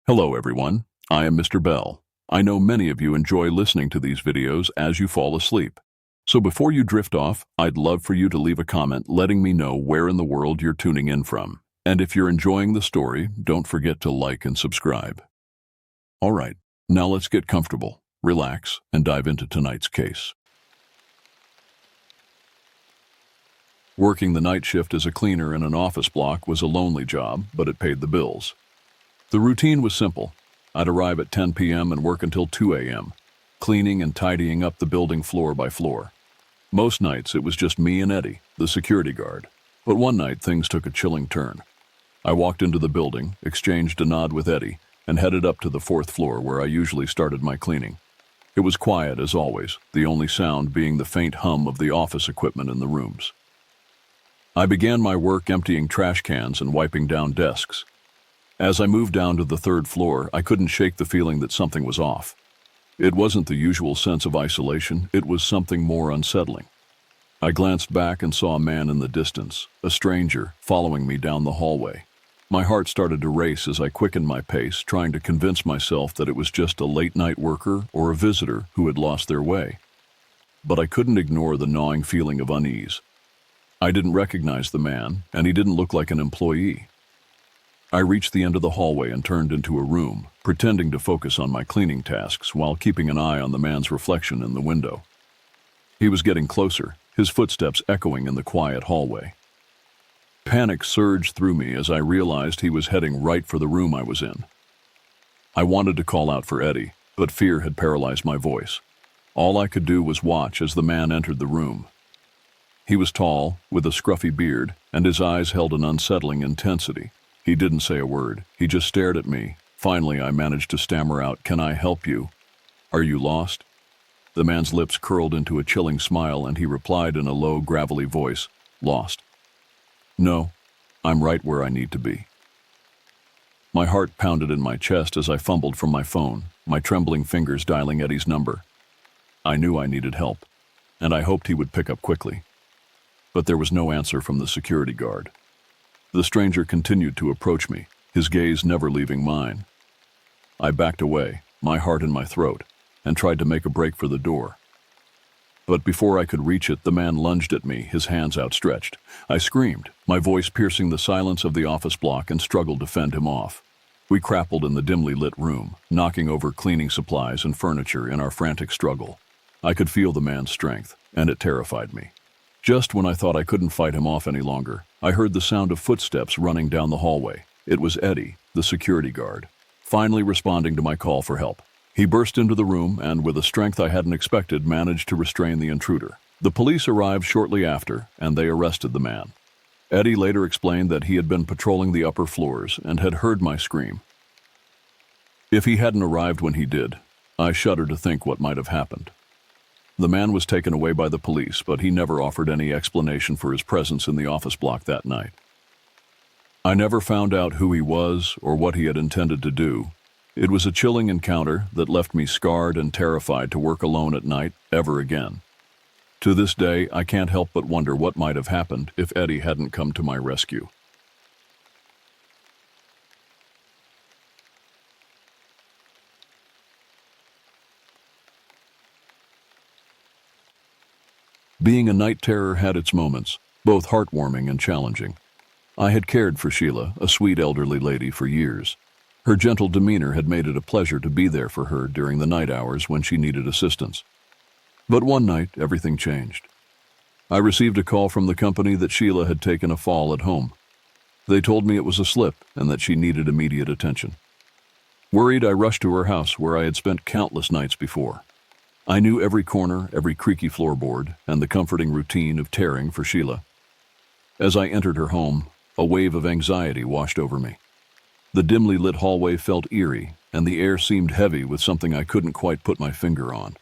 Hello everyone, I am Mr. Bell. I know many of you enjoy listening to these videos as you fall asleep. So before you drift off, I'd love for you to leave a comment letting me know where in the world you're tuning in from. And if you're enjoying the story, don't forget to like and subscribe. Alright, now let's get comfortable, relax, and dive into tonight's case. Working the night shift as a cleaner in an office block was a lonely job, but it paid the bills. The routine was simple. I'd arrive at 10 p.m. and work until 2 a.m., cleaning and tidying up the building floor by floor. Most nights it was just me and Eddie, the security guard. But one night things took a chilling turn. I walked into the building, exchanged a nod with Eddie, and headed up to the 4th floor where I usually started my cleaning. It was quiet as always, the only sound being the faint hum of the office equipment in the rooms. I began my work emptying trash cans and wiping down desks. As I moved down to the 3rd floor, I couldn't shake the feeling that something was off. It wasn't the usual sense of isolation, it was something more unsettling. I glanced back and saw a man in the distance, a stranger, following me down the hallway. My heart started to race as I quickened my pace, trying to convince myself that it was just a late-night worker or a visitor who had lost their way. But I couldn't ignore the gnawing feeling of unease. I didn't recognize the man, and he didn't look like an employee. I reached the end of the hallway and turned into a room, pretending to focus on my cleaning tasks while keeping an eye on the man's reflection in the window. He was getting closer, his footsteps echoing in the quiet hallway. Panic surged through me as I realized he was heading right for the room I was in. I wanted to call out for Eddie, but fear had paralyzed my voice. All I could do was watch as the man entered the room. He was tall, with a scruffy beard, and his eyes held an unsettling intensity. He didn't say a word. He just stared at me. Finally, I managed to stammer out, "Can I help you? Are you lost?" The man's lips curled into a chilling smile, and he replied in a low, gravelly voice, "Lost? No, I'm right where I need to be." My heart pounded in my chest as I fumbled for my phone, my trembling fingers dialing Eddie's number. I knew I needed help, and I hoped he would pick up quickly. But there was no answer from the security guard. The stranger continued to approach me, his gaze never leaving mine. I backed away, my heart in my throat, and tried to make a break for the door. But before I could reach it, the man lunged at me, his hands outstretched. I screamed, my voice piercing the silence of the office block, and struggled to fend him off. We grappled in the dimly lit room, knocking over cleaning supplies and furniture in our frantic struggle. I could feel the man's strength, and it terrified me. Just when I thought I couldn't fight him off any longer, I heard the sound of footsteps running down the hallway. It was Eddie, the security guard, finally responding to my call for help. He burst into the room and, with a strength I hadn't expected, managed to restrain the intruder. The police arrived shortly after, and they arrested the man. Eddie later explained that he had been patrolling the upper floors and had heard my scream. If he hadn't arrived when he did, I shudder to think what might have happened. The man was taken away by the police, but he never offered any explanation for his presence in the office block that night. I never found out who he was or what he had intended to do. It was a chilling encounter that left me scarred and terrified to work alone at night ever again. To this day, I can't help but wonder what might have happened if Eddie hadn't come to my rescue. Being a night terror had its moments, both heartwarming and challenging. I had cared for Sheila, a sweet elderly lady, for years. Her gentle demeanor had made it a pleasure to be there for her during the night hours when she needed assistance. But one night, everything changed. I received a call from the company that Sheila had taken a fall at home. They told me it was a slip and that she needed immediate attention. Worried, I rushed to her house where I had spent countless nights before. I knew every corner, every creaky floorboard, and the comforting routine of caring for Sheila. As I entered her home, a wave of anxiety washed over me. The dimly lit hallway felt eerie, and the air seemed heavy with something I couldn't quite put my finger on.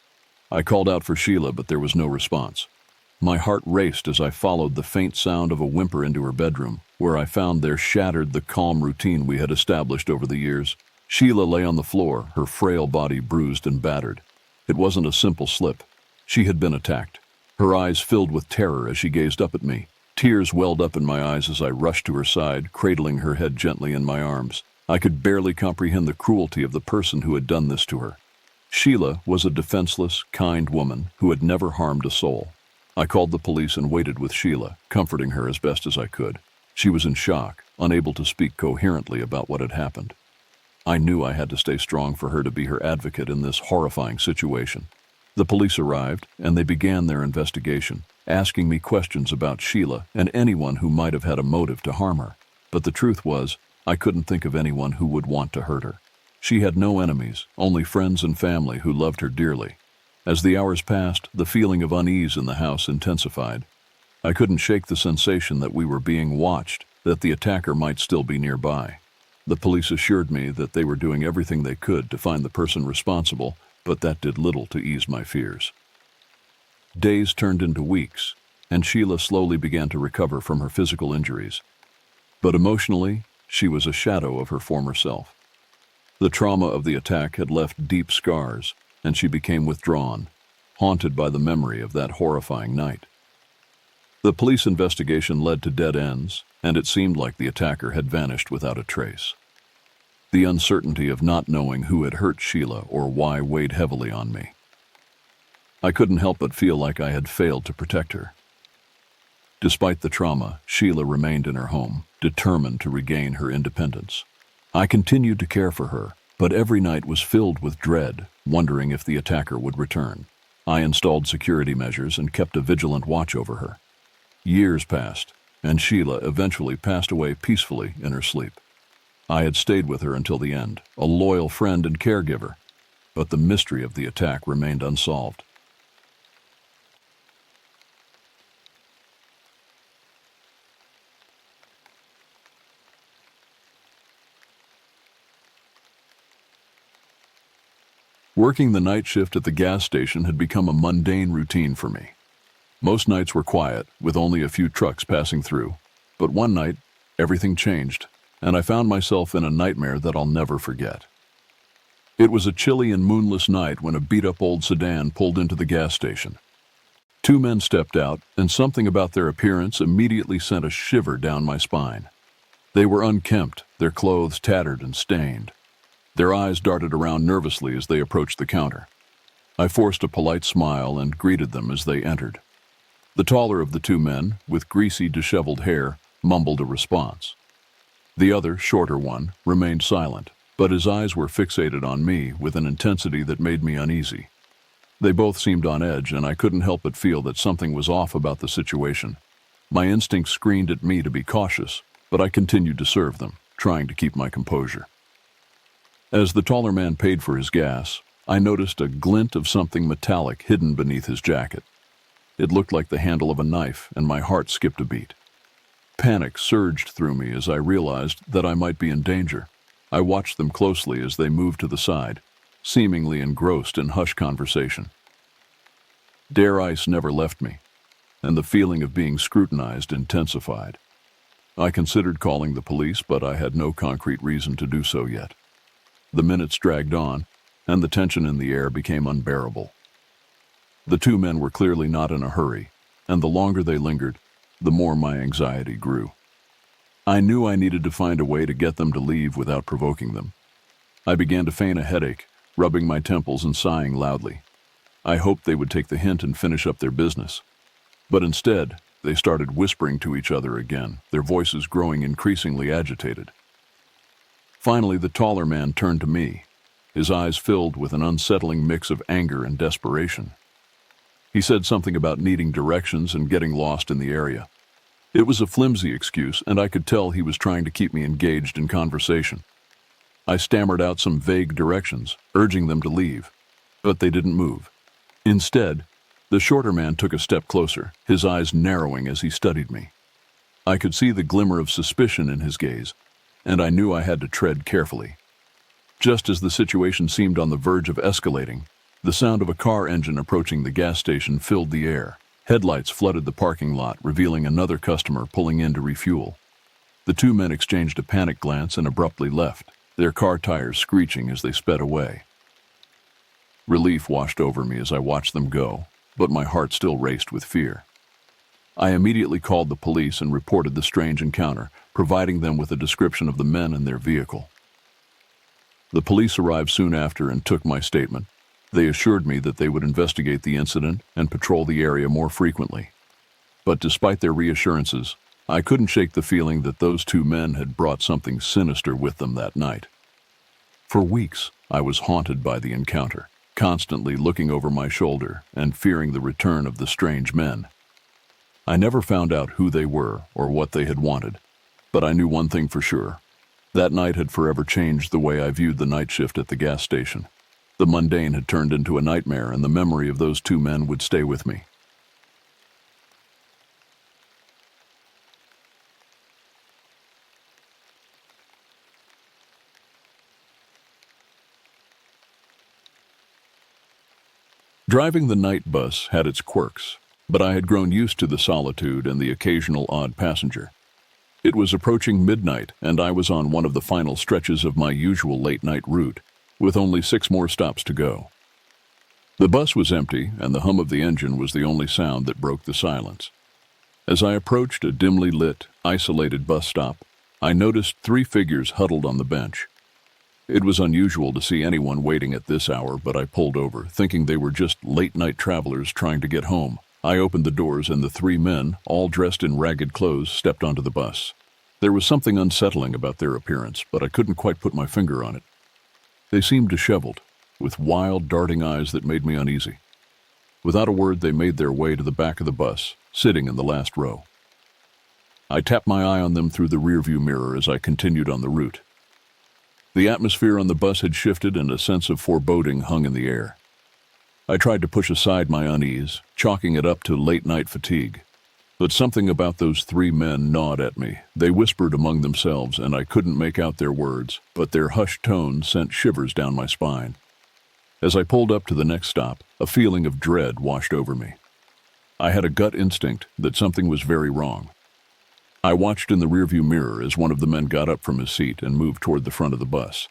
I called out for Sheila, but there was no response. My heart raced as I followed the faint sound of a whimper into her bedroom, where I found there shattered the calm routine we had established over the years. Sheila lay on the floor, her frail body bruised and battered. It wasn't a simple slip. She had been attacked. Her eyes filled with terror as she gazed up at me. Tears welled up in my eyes as I rushed to her side, cradling her head gently in my arms. I could barely comprehend the cruelty of the person who had done this to her. Sheila was a defenseless, kind woman who had never harmed a soul. I called the police and waited with Sheila, comforting her as best as I could. She was in shock, unable to speak coherently about what had happened. I knew I had to stay strong for her to be her advocate in this horrifying situation. The police arrived, and they began their investigation, asking me questions about Sheila and anyone who might have had a motive to harm her. But the truth was, I couldn't think of anyone who would want to hurt her. She had no enemies, only friends and family who loved her dearly. As the hours passed, the feeling of unease in the house intensified. I couldn't shake the sensation that we were being watched, that the attacker might still be nearby. The police assured me that they were doing everything they could to find the person responsible, but that did little to ease my fears. Days turned into weeks, and Sheila slowly began to recover from her physical injuries. But emotionally, she was a shadow of her former self. The trauma of the attack had left deep scars, and she became withdrawn, haunted by the memory of that horrifying night. The police investigation led to dead ends, and it seemed like the attacker had vanished without a trace. The uncertainty of not knowing who had hurt Sheila or why weighed heavily on me. I couldn't help but feel like I had failed to protect her. Despite the trauma, Sheila remained in her home, determined to regain her independence. I continued to care for her, but every night was filled with dread, wondering if the attacker would return. I installed security measures and kept a vigilant watch over her. Years passed, and Sheila eventually passed away peacefully in her sleep. I had stayed with her until the end, a loyal friend and caregiver, but the mystery of the attack remained unsolved. Working the night shift at the gas station had become a mundane routine for me. Most nights were quiet, with only a few trucks passing through. But one night, everything changed, and I found myself in a nightmare that I'll never forget. It was a chilly and moonless night when a beat-up old sedan pulled into the gas station. Two men stepped out, and something about their appearance immediately sent a shiver down my spine. They were unkempt, their clothes tattered and stained. Their eyes darted around nervously as they approached the counter. I forced a polite smile and greeted them as they entered. The taller of the two men, with greasy, disheveled hair, mumbled a response. The other, shorter one, remained silent, but his eyes were fixated on me with an intensity that made me uneasy. They both seemed on edge, and I couldn't help but feel that something was off about the situation. My instincts screamed at me to be cautious, but I continued to serve them, trying to keep my composure. As the taller man paid for his gas, I noticed a glint of something metallic hidden beneath his jacket. It looked like the handle of a knife, and my heart skipped a beat. Panic surged through me as I realized that I might be in danger. I watched them closely as they moved to the side, seemingly engrossed in hushed conversation. Dare ice never left me, and the feeling of being scrutinized intensified. I considered calling the police, but I had no concrete reason to do so yet. The minutes dragged on, and the tension in the air became unbearable. The two men were clearly not in a hurry, and the longer they lingered, the more my anxiety grew. I knew I needed to find a way to get them to leave without provoking them. I began to feign a headache, rubbing my temples and sighing loudly. I hoped they would take the hint and finish up their business. But instead, they started whispering to each other again, their voices growing increasingly agitated. Finally, the taller man turned to me, his eyes filled with an unsettling mix of anger and desperation. He said something about needing directions and getting lost in the area. It was a flimsy excuse, and I could tell he was trying to keep me engaged in conversation. I stammered out some vague directions, urging them to leave, but they didn't move. Instead, the shorter man took a step closer, his eyes narrowing as he studied me. I could see the glimmer of suspicion in his gaze, and I knew I had to tread carefully. Just as the situation seemed on the verge of escalating, the sound of a car engine approaching the gas station filled the air. Headlights flooded the parking lot, revealing another customer pulling in to refuel. The two men exchanged a panicked glance and abruptly left, their car tires screeching as they sped away. Relief washed over me as I watched them go, but my heart still raced with fear. I immediately called the police and reported the strange encounter, providing them with a description of the men and their vehicle. The police arrived soon after and took my statement. They assured me that they would investigate the incident and patrol the area more frequently. But despite their reassurances, I couldn't shake the feeling that those two men had brought something sinister with them that night. For weeks, I was haunted by the encounter, constantly looking over my shoulder and fearing the return of the strange men. I never found out who they were or what they had wanted, but I knew one thing for sure. That night had forever changed the way I viewed the night shift at the gas station. The mundane had turned into a nightmare, and the memory of those two men would stay with me. Driving the night bus had its quirks, but I had grown used to the solitude and the occasional odd passenger. It was approaching midnight, and I was on one of the final stretches of my usual late-night route, with only 6 more stops to go. The bus was empty, and the hum of the engine was the only sound that broke the silence. As I approached a dimly lit, isolated bus stop, I noticed 3 figures huddled on the bench. It was unusual to see anyone waiting at this hour, but I pulled over, thinking they were just late-night travelers trying to get home. I opened the doors, and the 3 men, all dressed in ragged clothes, stepped onto the bus. There was something unsettling about their appearance, but I couldn't quite put my finger on it. They seemed disheveled, with wild, darting eyes that made me uneasy. Without a word, they made their way to the back of the bus, sitting in the last row. I tapped my eye on them through the rearview mirror as I continued on the route. The atmosphere on the bus had shifted, and a sense of foreboding hung in the air. I tried to push aside my unease, chalking it up to late-night fatigue. But something about those 3 men gnawed at me. They whispered among themselves, and I couldn't make out their words, but their hushed tones sent shivers down my spine. As I pulled up to the next stop, a feeling of dread washed over me. I had a gut instinct that something was very wrong. I watched in the rearview mirror as one of the men got up from his seat and moved toward the front of the bus.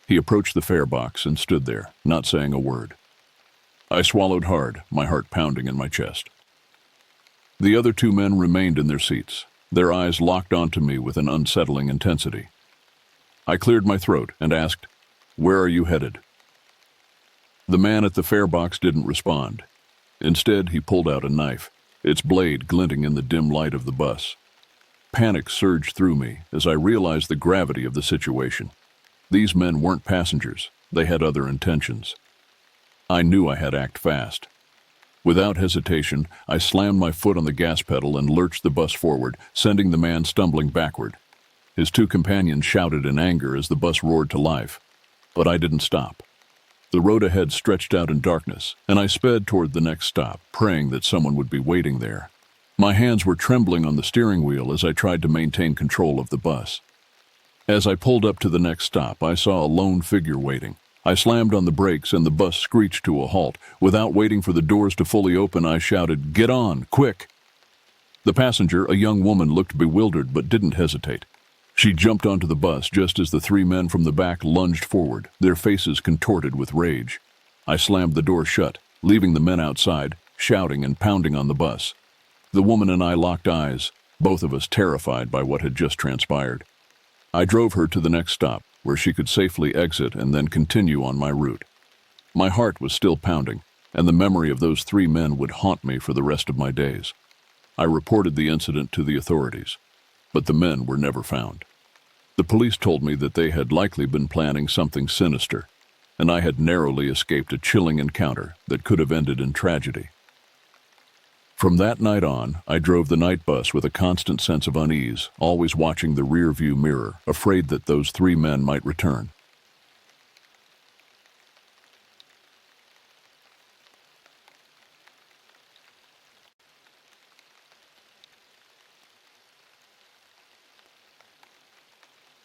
He approached the fare box and stood there, not saying a word. I swallowed hard, my heart pounding in my chest. The other 2 men remained in their seats, their eyes locked onto me with an unsettling intensity. I cleared my throat and asked, "Where are you headed?" The man at the fare box didn't respond. Instead, he pulled out a knife, its blade glinting in the dim light of the bus. Panic surged through me as I realized the gravity of the situation. These men weren't passengers. They had other intentions. I knew I had to act fast. Without hesitation, I slammed my foot on the gas pedal and lurched the bus forward, sending the man stumbling backward. His 2 companions shouted in anger as the bus roared to life. But I didn't stop. The road ahead stretched out in darkness, and I sped toward the next stop, praying that someone would be waiting there. My hands were trembling on the steering wheel as I tried to maintain control of the bus. As I pulled up to the next stop, I saw a lone figure waiting. I slammed on the brakes and the bus screeched to a halt. Without waiting for the doors to fully open, I shouted, "Get on, quick!" The passenger, a young woman, looked bewildered but didn't hesitate. She jumped onto the bus just as the 3 men from the back lunged forward, their faces contorted with rage. I slammed the door shut, leaving the men outside, shouting and pounding on the bus. The woman and I locked eyes, both of us terrified by what had just transpired. I drove her to the next stop, where she could safely exit and then continue on my route. My heart was still pounding, and the memory of those 3 men would haunt me for the rest of my days. I reported the incident to the authorities, but the men were never found. The police told me that they had likely been planning something sinister, and I had narrowly escaped a chilling encounter that could have ended in tragedy. From that night on, I drove the night bus with a constant sense of unease, always watching the rear-view mirror, afraid that those 3 men might return.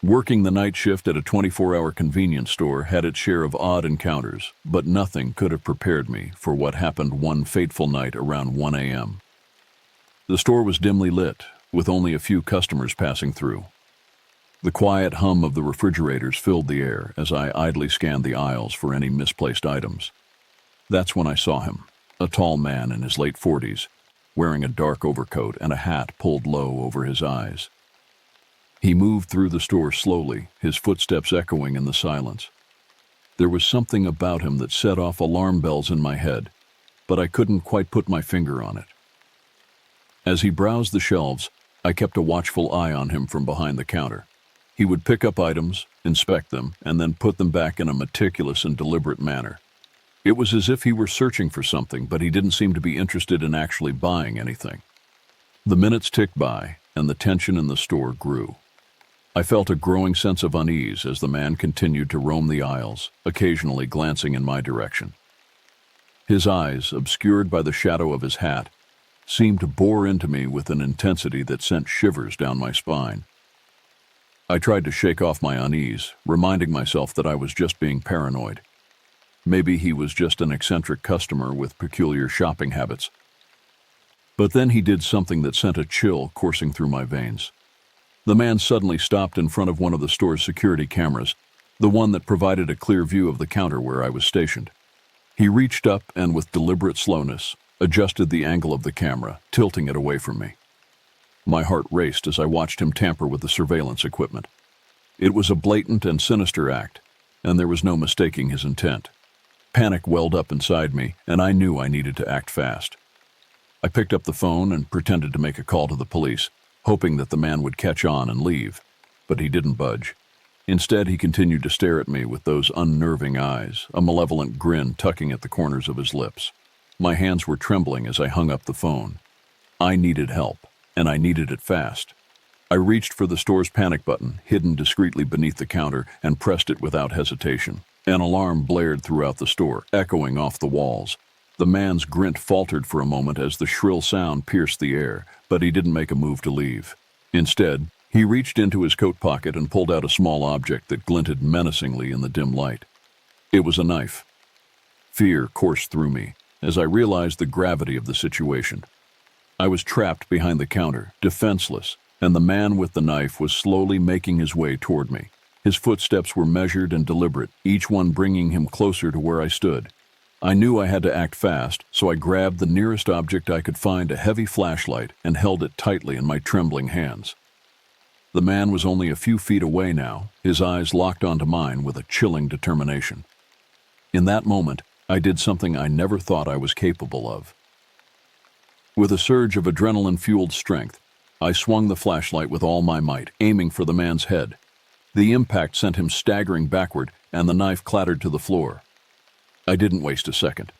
Working the night shift at a 24-hour convenience store had its share of odd encounters, but nothing could have prepared me for what happened one fateful night around 1 a.m. The store was dimly lit, with only a few customers passing through. The quiet hum of the refrigerators filled the air as I idly scanned the aisles for any misplaced items. That's when I saw him, a tall man in his late 40s, wearing a dark overcoat and a hat pulled low over his eyes. He moved through the store slowly, his footsteps echoing in the silence. There was something about him that set off alarm bells in my head, but I couldn't quite put my finger on it. As he browsed the shelves, I kept a watchful eye on him from behind the counter. He would pick up items, inspect them, and then put them back in a meticulous and deliberate manner. It was as if he were searching for something, but he didn't seem to be interested in actually buying anything. The minutes ticked by, and the tension in the store grew. I felt a growing sense of unease as the man continued to roam the aisles, occasionally glancing in my direction. His eyes, obscured by the shadow of his hat, seemed to bore into me with an intensity that sent shivers down my spine. I tried to shake off my unease, reminding myself that I was just being paranoid. Maybe he was just an eccentric customer with peculiar shopping habits. But then he did something that sent a chill coursing through my veins. The man suddenly stopped in front of one of the store's security cameras, the one that provided a clear view of the counter where I was stationed. He reached up and, with deliberate slowness, adjusted the angle of the camera, tilting it away from me. My heart raced as I watched him tamper with the surveillance equipment. It was a blatant and sinister act, and there was no mistaking his intent. Panic welled up inside me, and I knew I needed to act fast. I picked up the phone and pretended to make a call to the police, hoping that the man would catch on and leave, but he didn't budge. Instead, he continued to stare at me with those unnerving eyes, a malevolent grin tugging at the corners of his lips. My hands were trembling as I hung up the phone. I needed help, and I needed it fast. I reached for the store's panic button, hidden discreetly beneath the counter, and pressed it without hesitation. An alarm blared throughout the store, echoing off the walls. The man's grin faltered for a moment as the shrill sound pierced the air, but he didn't make a move to leave. Instead, he reached into his coat pocket and pulled out a small object that glinted menacingly in the dim light. It was a knife. Fear coursed through me as I realized the gravity of the situation. I was trapped behind the counter, defenseless, and the man with the knife was slowly making his way toward me. His footsteps were measured and deliberate, each one bringing him closer to where I stood. I knew I had to act fast, so I grabbed the nearest object I could find, a heavy flashlight, and held it tightly in my trembling hands. The man was only a few feet away now, his eyes locked onto mine with a chilling determination. In that moment, I did something I never thought I was capable of. With a surge of adrenaline-fueled strength, I swung the flashlight with all my might, aiming for the man's head. The impact sent him staggering backward, and the knife clattered to the floor. I didn't waste a second.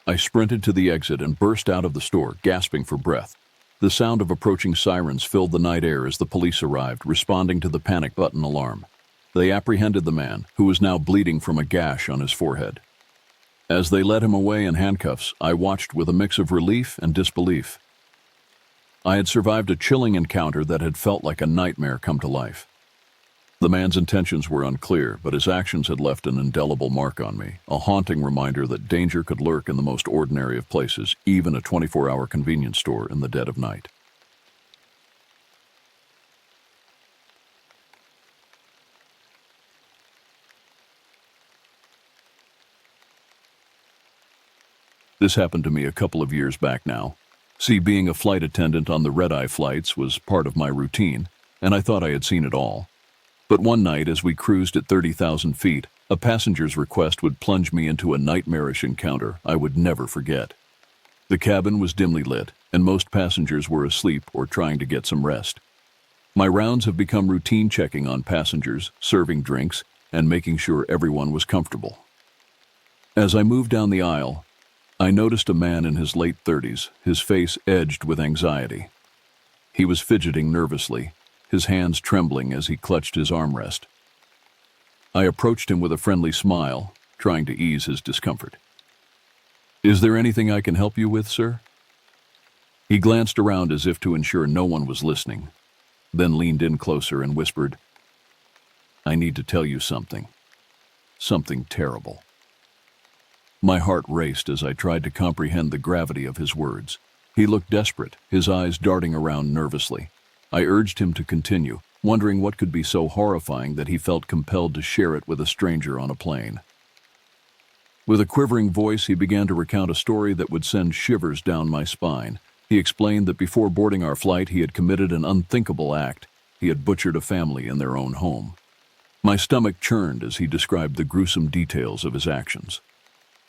I sprinted to the exit and burst out of the store, gasping for breath. The sound of approaching sirens filled the night air as the police arrived, responding to the panic button alarm. They apprehended the man, who was now bleeding from a gash on his forehead. As they led him away in handcuffs, I watched with a mix of relief and disbelief. I had survived a chilling encounter that had felt like a nightmare come to life. The man's intentions were unclear, but his actions had left an indelible mark on me, a haunting reminder that danger could lurk in the most ordinary of places, even a 24-hour convenience store in the dead of night. This happened to me a couple of years back now. See, being a flight attendant on the red-eye flights was part of my routine, and I thought I had seen it all. But one night, as we cruised at 30,000 feet, a passenger's request would plunge me into a nightmarish encounter I would never forget. The cabin was dimly lit, and most passengers were asleep or trying to get some rest. My rounds have become routine checking on passengers, serving drinks, and making sure everyone was comfortable. As I moved down the aisle, I noticed a man in his late 30s, his face edged with anxiety. He was fidgeting nervously, his hands trembling as he clutched his armrest. I approached him with a friendly smile, trying to ease his discomfort. "Is there anything I can help you with, sir?" He glanced around as if to ensure no one was listening, then leaned in closer and whispered, "I need to tell you something. Something terrible." My heart raced as I tried to comprehend the gravity of his words. He looked desperate, his eyes darting around nervously. I urged him to continue, wondering what could be so horrifying that he felt compelled to share it with a stranger on a plane. With a quivering voice, he began to recount a story that would send shivers down my spine. He explained that before boarding our flight, he had committed an unthinkable act. He had butchered a family in their own home. My stomach churned as he described the gruesome details of his actions.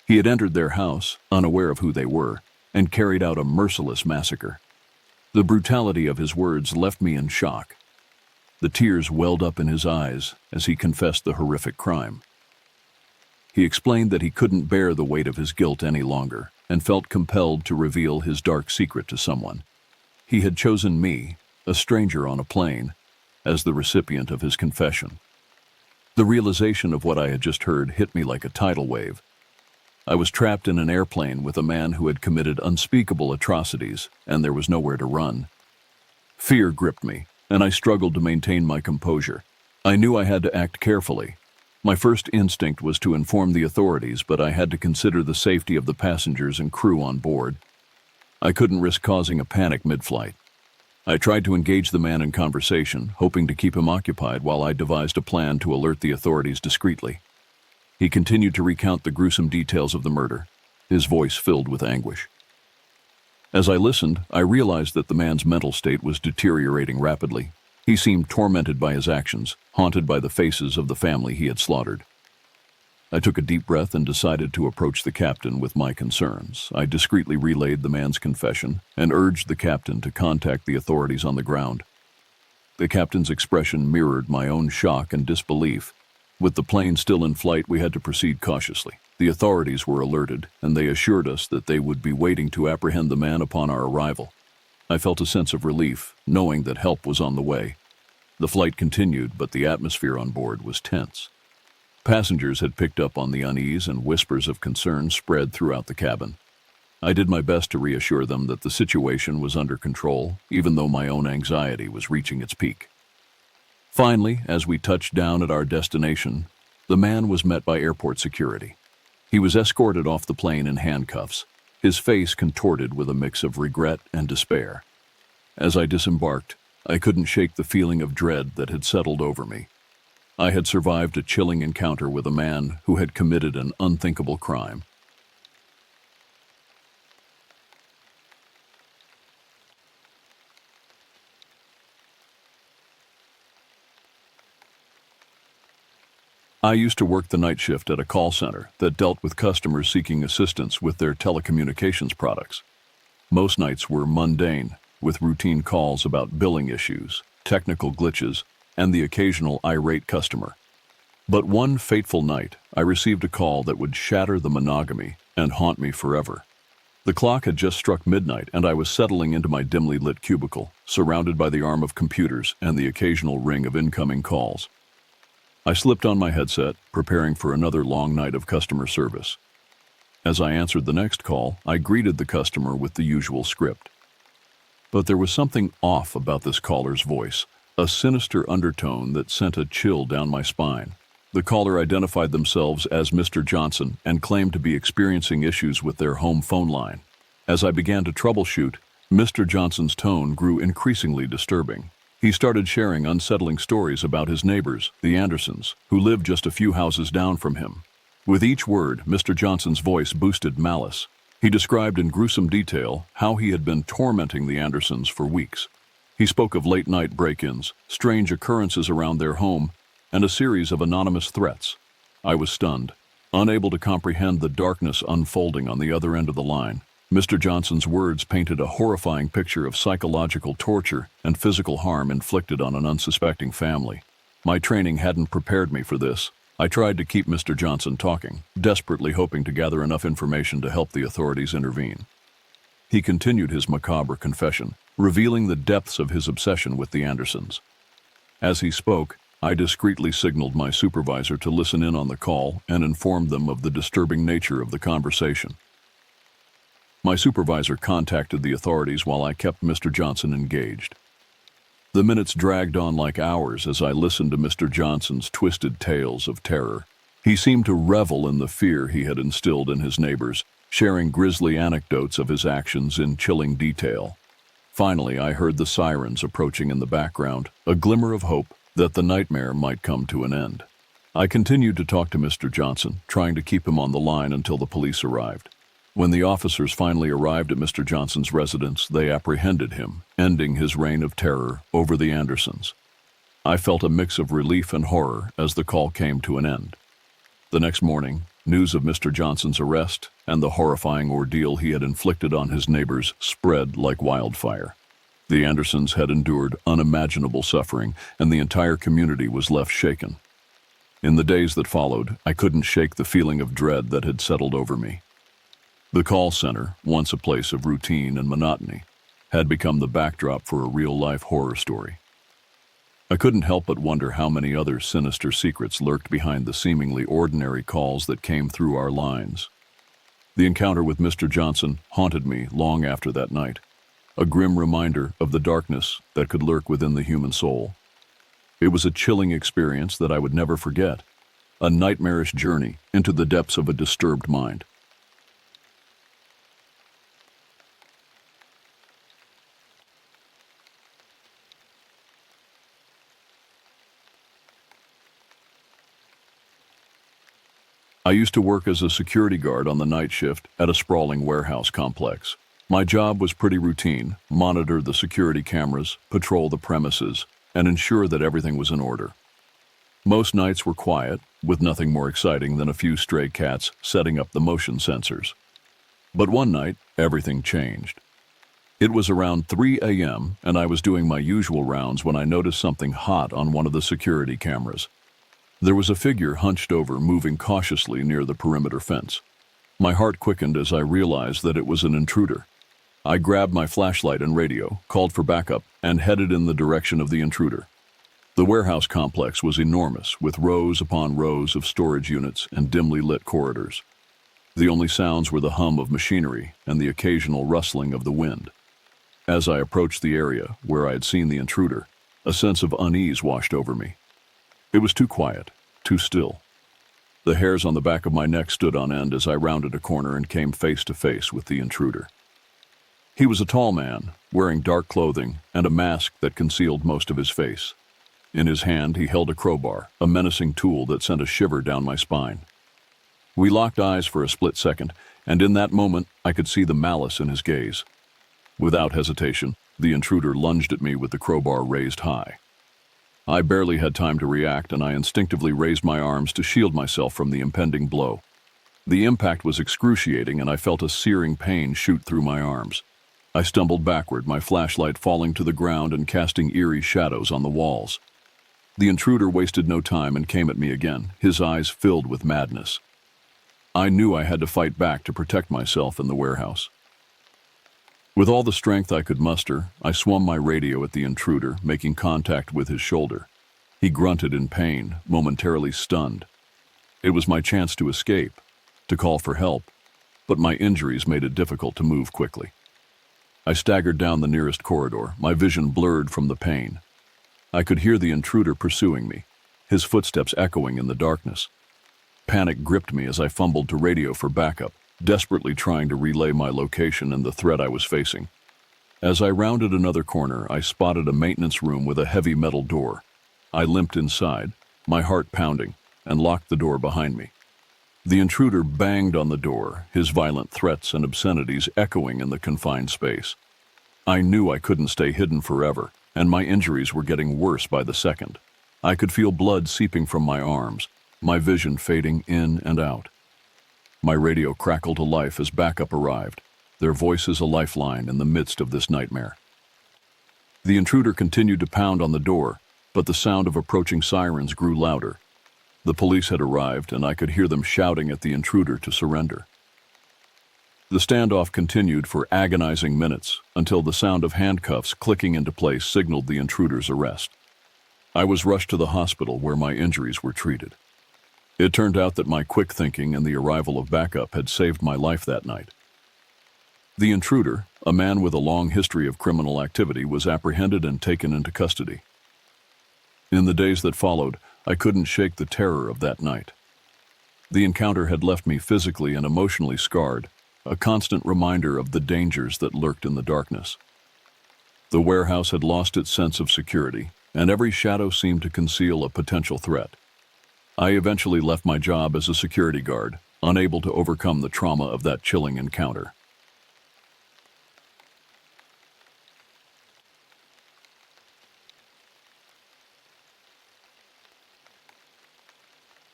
He had entered their house, unaware of who they were, and carried out a merciless massacre. The brutality of his words left me in shock. The tears welled up in his eyes as he confessed the horrific crime. He explained that he couldn't bear the weight of his guilt any longer and felt compelled to reveal his dark secret to someone. He had chosen me, a stranger on a plane, as the recipient of his confession. The realization of what I had just heard hit me like a tidal wave. I was trapped in an airplane with a man who had committed unspeakable atrocities, and there was nowhere to run. Fear gripped me, and I struggled to maintain my composure. I knew I had to act carefully. My first instinct was to inform the authorities, but I had to consider the safety of the passengers and crew on board. I couldn't risk causing a panic mid-flight. I tried to engage the man in conversation, hoping to keep him occupied while I devised a plan to alert the authorities discreetly. He continued to recount the gruesome details of the murder, his voice filled with anguish. As I listened, I realized that the man's mental state was deteriorating rapidly. He seemed tormented by his actions, haunted by the faces of the family he had slaughtered. I took a deep breath and decided to approach the captain with my concerns. I discreetly relayed the man's confession and urged the captain to contact the authorities on the ground. The captain's expression mirrored my own shock and disbelief. With the plane still in flight, we had to proceed cautiously. The authorities were alerted, and they assured us that they would be waiting to apprehend the man upon our arrival. I felt a sense of relief, knowing that help was on the way. The flight continued, but the atmosphere on board was tense. Passengers had picked up on the unease, and whispers of concern spread throughout the cabin. I did my best to reassure them that the situation was under control, even though my own anxiety was reaching its peak. Finally, as we touched down at our destination, the man was met by airport security. He was escorted off the plane in handcuffs, his face contorted with a mix of regret and despair. As I disembarked, I couldn't shake the feeling of dread that had settled over me. I had survived a chilling encounter with a man who had committed an unthinkable crime. I used to work the night shift at a call center that dealt with customers seeking assistance with their telecommunications products. Most nights were mundane, with routine calls about billing issues, technical glitches, and the occasional irate customer. But one fateful night, I received a call that would shatter the monotony and haunt me forever. The clock had just struck midnight, and I was settling into my dimly lit cubicle, surrounded by the arm of computers and the occasional ring of incoming calls. I slipped on my headset, preparing for another long night of customer service. As I answered the next call, I greeted the customer with the usual script. But there was something off about this caller's voice, a sinister undertone that sent a chill down my spine. The caller identified themselves as Mr. Johnson and claimed to be experiencing issues with their home phone line. As I began to troubleshoot, Mr. Johnson's tone grew increasingly disturbing. He started sharing unsettling stories about his neighbors, the Andersons, who lived just a few houses down from him. With each word, Mr. Johnson's voice boosted malice. He described in gruesome detail how he had been tormenting the Andersons for weeks. He spoke of late-night break-ins, strange occurrences around their home, and a series of anonymous threats. I was stunned, unable to comprehend the darkness unfolding on the other end of the line. Mr. Johnson's words painted a horrifying picture of psychological torture and physical harm inflicted on an unsuspecting family. My training hadn't prepared me for this. I tried to keep Mr. Johnson talking, desperately hoping to gather enough information to help the authorities intervene. He continued his macabre confession, revealing the depths of his obsession with the Andersons. As he spoke, I discreetly signaled my supervisor to listen in on the call and informed them of the disturbing nature of the conversation. My supervisor contacted the authorities while I kept Mr. Johnson engaged. The minutes dragged on like hours as I listened to Mr. Johnson's twisted tales of terror. He seemed to revel in the fear he had instilled in his neighbors, sharing grisly anecdotes of his actions in chilling detail. Finally, I heard the sirens approaching in the background, a glimmer of hope that the nightmare might come to an end. I continued to talk to Mr. Johnson, trying to keep him on the line until the police arrived. When the officers finally arrived at Mr. Johnson's residence, they apprehended him, ending his reign of terror over the Andersons. I felt a mix of relief and horror as the call came to an end. The next morning, news of Mr. Johnson's arrest and the horrifying ordeal he had inflicted on his neighbors spread like wildfire. The Andersons had endured unimaginable suffering, and the entire community was left shaken. In the days that followed, I couldn't shake the feeling of dread that had settled over me. The call center, once a place of routine and monotony, had become the backdrop for a real-life horror story. I couldn't help but wonder how many other sinister secrets lurked behind the seemingly ordinary calls that came through our lines. The encounter with Mr. Johnson haunted me long after that night, a grim reminder of the darkness that could lurk within the human soul. It was a chilling experience that I would never forget, a nightmarish journey into the depths of a disturbed mind. I used to work as a security guard on the night shift at a sprawling warehouse complex. My job was pretty routine: monitor the security cameras, patrol the premises, and ensure that everything was in order. Most nights were quiet, with nothing more exciting than a few stray cats setting up the motion sensors. But one night, everything changed. It was around 3 a.m., and I was doing my usual rounds when I noticed something hot on one of the security cameras. There was a figure hunched over, moving cautiously near the perimeter fence. My heart quickened as I realized that it was an intruder. I grabbed my flashlight and radio, called for backup, and headed in the direction of the intruder. The warehouse complex was enormous, with rows upon rows of storage units and dimly lit corridors. The only sounds were the hum of machinery and the occasional rustling of the wind. As I approached the area where I had seen the intruder, a sense of unease washed over me. It was too quiet, too still. The hairs on the back of my neck stood on end as I rounded a corner and came face to face with the intruder. He was a tall man, wearing dark clothing and a mask that concealed most of his face. In his hand, he held a crowbar, a menacing tool that sent a shiver down my spine. We locked eyes for a split second, and in that moment, I could see the malice in his gaze. Without hesitation, the intruder lunged at me with the crowbar raised high. I barely had time to react, and I instinctively raised my arms to shield myself from the impending blow. The impact was excruciating, and I felt a searing pain shoot through my arms. I stumbled backward, my flashlight falling to the ground and casting eerie shadows on the walls. The intruder wasted no time and came at me again, his eyes filled with madness. I knew I had to fight back to protect myself in the warehouse. With all the strength I could muster, I swung my radio at the intruder, making contact with his shoulder. He grunted in pain, momentarily stunned. It was my chance to escape, to call for help, but my injuries made it difficult to move quickly. I staggered down the nearest corridor, my vision blurred from the pain. I could hear the intruder pursuing me, his footsteps echoing in the darkness. Panic gripped me as I fumbled to radio for backup, desperately trying to relay my location and the threat I was facing. As I rounded another corner, I spotted a maintenance room with a heavy metal door. I limped inside, my heart pounding, and locked the door behind me. The intruder banged on the door, his violent threats and obscenities echoing in the confined space. I knew I couldn't stay hidden forever, and my injuries were getting worse by the second. I could feel blood seeping from my arms, my vision fading in and out. My radio crackled to life as backup arrived, their voices a lifeline in the midst of this nightmare. The intruder continued to pound on the door, but the sound of approaching sirens grew louder. The police had arrived, and I could hear them shouting at the intruder to surrender. The standoff continued for agonizing minutes until the sound of handcuffs clicking into place signaled the intruder's arrest. I was rushed to the hospital where my injuries were treated. It turned out that my quick thinking and the arrival of backup had saved my life that night. The intruder, a man with a long history of criminal activity, was apprehended and taken into custody. In the days that followed, I couldn't shake the terror of that night. The encounter had left me physically and emotionally scarred, a constant reminder of the dangers that lurked in the darkness. The warehouse had lost its sense of security, and every shadow seemed to conceal a potential threat. I eventually left my job as a security guard, unable to overcome the trauma of that chilling encounter.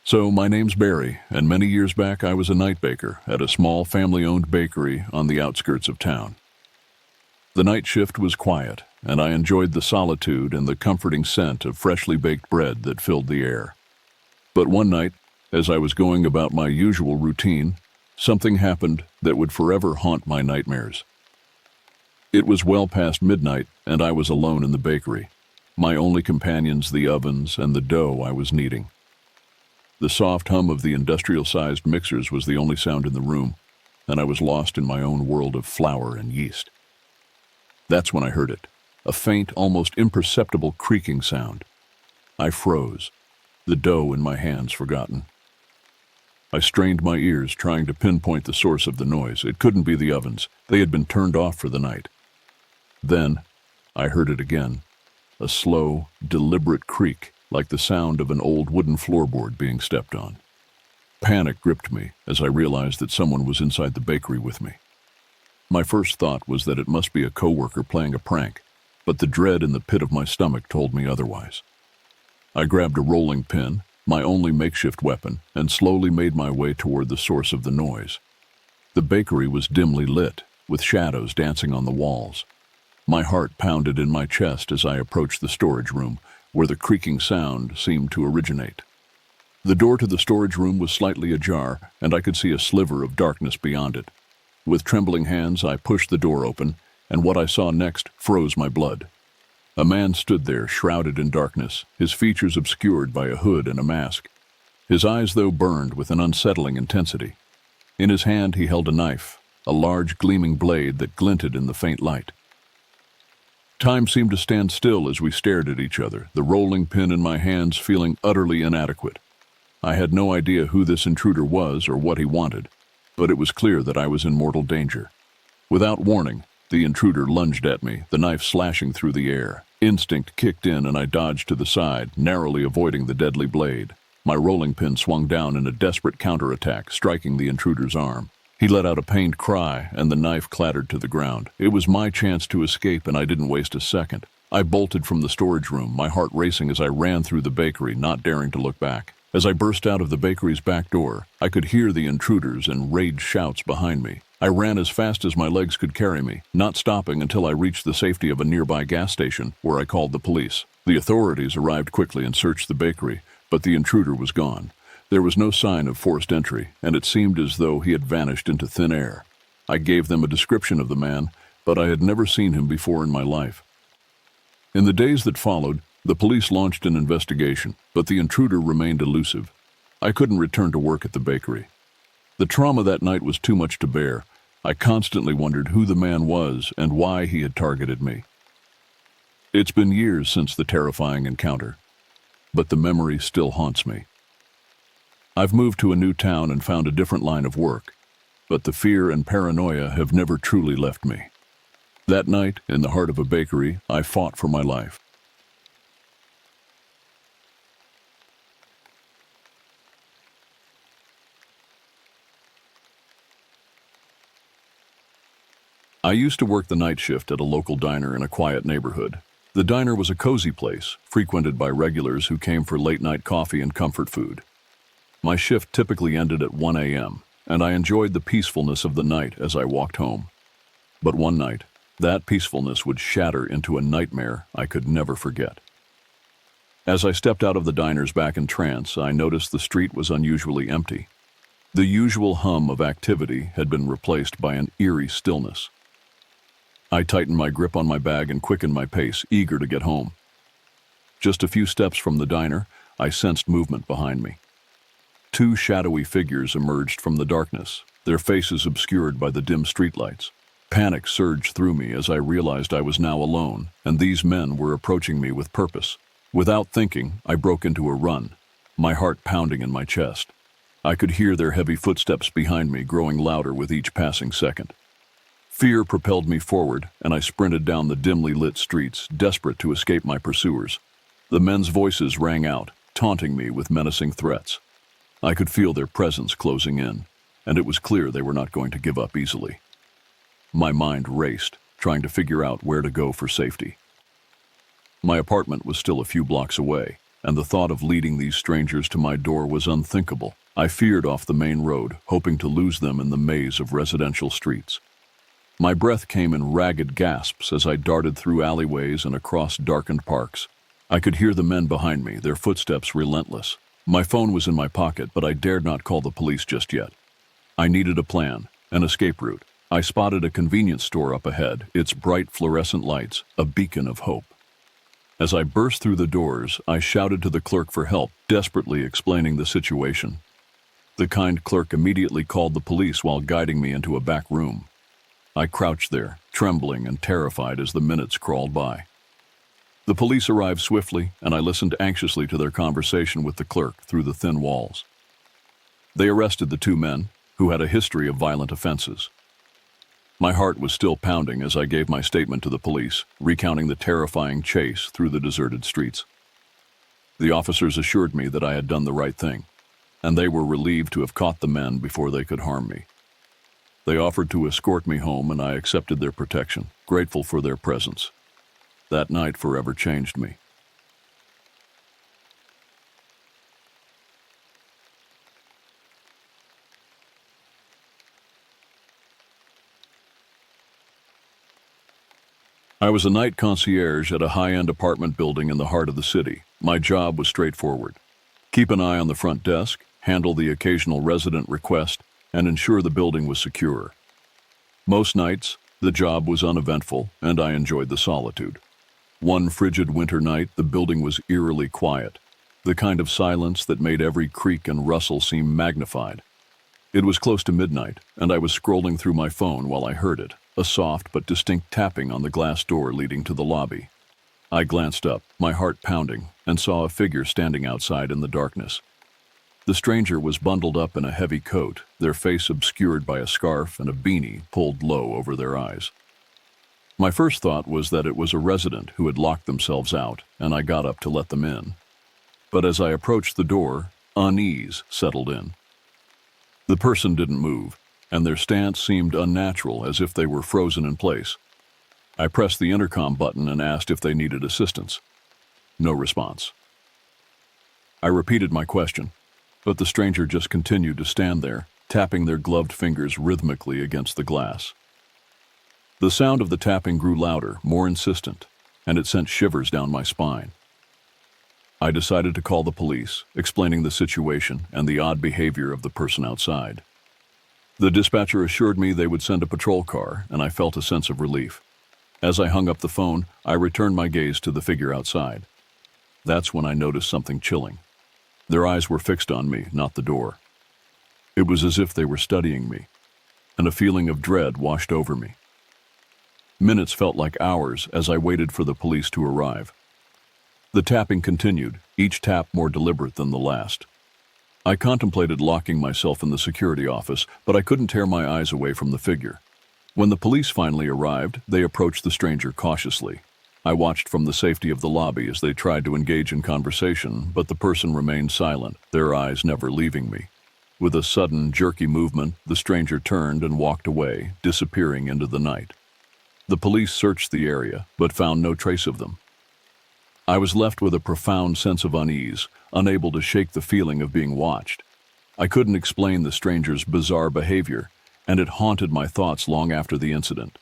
So, my name's Barry, and many years back I was a night baker at a small family-owned bakery on the outskirts of town. The night shift was quiet, and I enjoyed the solitude and the comforting scent of freshly baked bread that filled the air. But one night, as I was going about my usual routine, something happened that would forever haunt my nightmares. It was well past midnight, and I was alone in the bakery. My only companions the ovens and the dough I was kneading. The soft hum of the industrial-sized mixers was the only sound in the room, and I was lost in my own world of flour and yeast. That's when I heard it, a faint, almost imperceptible creaking sound. I froze, the dough in my hands forgotten. I strained my ears, trying to pinpoint the source of the noise. It couldn't be the ovens. They had been turned off for the night. Then, I heard it again, a slow, deliberate creak, like the sound of an old wooden floorboard being stepped on. Panic gripped me as I realized that someone was inside the bakery with me. My first thought was that it must be a coworker playing a prank, but the dread in the pit of my stomach told me otherwise. I grabbed a rolling pin, my only makeshift weapon, and slowly made my way toward the source of the noise. The bakery was dimly lit, with shadows dancing on the walls. My heart pounded in my chest as I approached the storage room, where the creaking sound seemed to originate. The door to the storage room was slightly ajar, and I could see a sliver of darkness beyond it. With trembling hands, I pushed the door open, and what I saw next froze my blood. A man stood there, shrouded in darkness, his features obscured by a hood and a mask. His eyes, though, burned with an unsettling intensity. In his hand he held a knife, a large gleaming blade that glinted in the faint light. Time seemed to stand still as we stared at each other, the rolling pin in my hands feeling utterly inadequate. I had no idea who this intruder was or what he wanted, but it was clear that I was in mortal danger. Without warning, the intruder lunged at me, the knife slashing through the air. Instinct kicked in and I dodged to the side, narrowly avoiding the deadly blade. My rolling pin swung down in a desperate counterattack, striking the intruder's arm. He let out a pained cry, and the knife clattered to the ground. It was my chance to escape, and I didn't waste a second. I bolted from the storage room, my heart racing as I ran through the bakery, not daring to look back. As I burst out of the bakery's back door, I could hear the intruders and rage shouts behind me. I ran as fast as my legs could carry me, not stopping until I reached the safety of a nearby gas station, where I called the police. The authorities arrived quickly and searched the bakery, but the intruder was gone. There was no sign of forced entry, and it seemed as though he had vanished into thin air. I gave them a description of the man, but I had never seen him before in my life. In the days that followed, the police launched an investigation, but the intruder remained elusive. I couldn't return to work at the bakery. The trauma that night was too much to bear. I constantly wondered who the man was and why he had targeted me. It's been years since the terrifying encounter, but the memory still haunts me. I've moved to a new town and found a different line of work, but the fear and paranoia have never truly left me. That night, in the heart of a bakery, I fought for my life. I used to work the night shift at a local diner in a quiet neighborhood. The diner was a cozy place, frequented by regulars who came for late-night coffee and comfort food. My shift typically ended at 1 a.m., and I enjoyed the peacefulness of the night as I walked home. But one night, that peacefulness would shatter into a nightmare I could never forget. As I stepped out of the diner's back entrance, I noticed the street was unusually empty. The usual hum of activity had been replaced by an eerie stillness. I tightened my grip on my bag and quickened my pace, eager to get home. Just a few steps from the diner, I sensed movement behind me. Two shadowy figures emerged from the darkness, their faces obscured by the dim streetlights. Panic surged through me as I realized I was now alone, and these men were approaching me with purpose. Without thinking, I broke into a run, my heart pounding in my chest. I could hear their heavy footsteps behind me growing louder with each passing second. Fear propelled me forward, and I sprinted down the dimly lit streets, desperate to escape my pursuers. The men's voices rang out, taunting me with menacing threats. I could feel their presence closing in, and it was clear they were not going to give up easily. My mind raced, trying to figure out where to go for safety. My apartment was still a few blocks away, and the thought of leading these strangers to my door was unthinkable. I veered off the main road, hoping to lose them in the maze of residential streets. My breath came in ragged gasps as I darted through alleyways and across darkened parks. I could hear the men behind me, their footsteps relentless. My phone was in my pocket, but I dared not call the police just yet. I needed a plan, an escape route. I spotted a convenience store up ahead, its bright fluorescent lights, a beacon of hope. As I burst through the doors, I shouted to the clerk for help, desperately explaining the situation. The kind clerk immediately called the police while guiding me into a back room. I crouched there, trembling and terrified as the minutes crawled by. The police arrived swiftly, and I listened anxiously to their conversation with the clerk through the thin walls. They arrested the two men, who had a history of violent offenses. My heart was still pounding as I gave my statement to the police, recounting the terrifying chase through the deserted streets. The officers assured me that I had done the right thing, and they were relieved to have caught the men before they could harm me. They offered to escort me home, and I accepted their protection, grateful for their presence. That night forever changed me. I was a night concierge at a high-end apartment building in the heart of the city. My job was straightforward. Keep an eye on the front desk, handle the occasional resident request, and ensure the building was secure. Most nights, the job was uneventful, and I enjoyed the solitude. One frigid winter night, the building was eerily quiet, the kind of silence that made every creak and rustle seem magnified. It was close to midnight, and I was scrolling through my phone while I heard it, a soft but distinct tapping on the glass door leading to the lobby. I glanced up, my heart pounding, and saw a figure standing outside in the darkness. The stranger was bundled up in a heavy coat, their face obscured by a scarf and a beanie pulled low over their eyes. My first thought was that it was a resident who had locked themselves out, and I got up to let them in. But as I approached the door, unease settled in. The person didn't move, and their stance seemed unnatural, as if they were frozen in place. I pressed the intercom button and asked if they needed assistance. No response. I repeated my question, but the stranger just continued to stand there, tapping their gloved fingers rhythmically against the glass. The sound of the tapping grew louder, more insistent, and it sent shivers down my spine. I decided to call the police, explaining the situation and the odd behavior of the person outside. The dispatcher assured me they would send a patrol car, and I felt a sense of relief. As I hung up the phone, I returned my gaze to the figure outside. That's when I noticed something chilling. Their eyes were fixed on me, not the door. It was as if they were studying me, and a feeling of dread washed over me. Minutes felt like hours as I waited for the police to arrive. The tapping continued, each tap more deliberate than the last. I contemplated locking myself in the security office, but I couldn't tear my eyes away from the figure. When the police finally arrived, they approached the stranger cautiously. I watched from the safety of the lobby as they tried to engage in conversation, but the person remained silent, their eyes never leaving me. With a sudden, jerky movement, the stranger turned and walked away, disappearing into the night. The police searched the area, but found no trace of them. I was left with a profound sense of unease, unable to shake the feeling of being watched. I couldn't explain the stranger's bizarre behavior, and it haunted my thoughts long after the incident.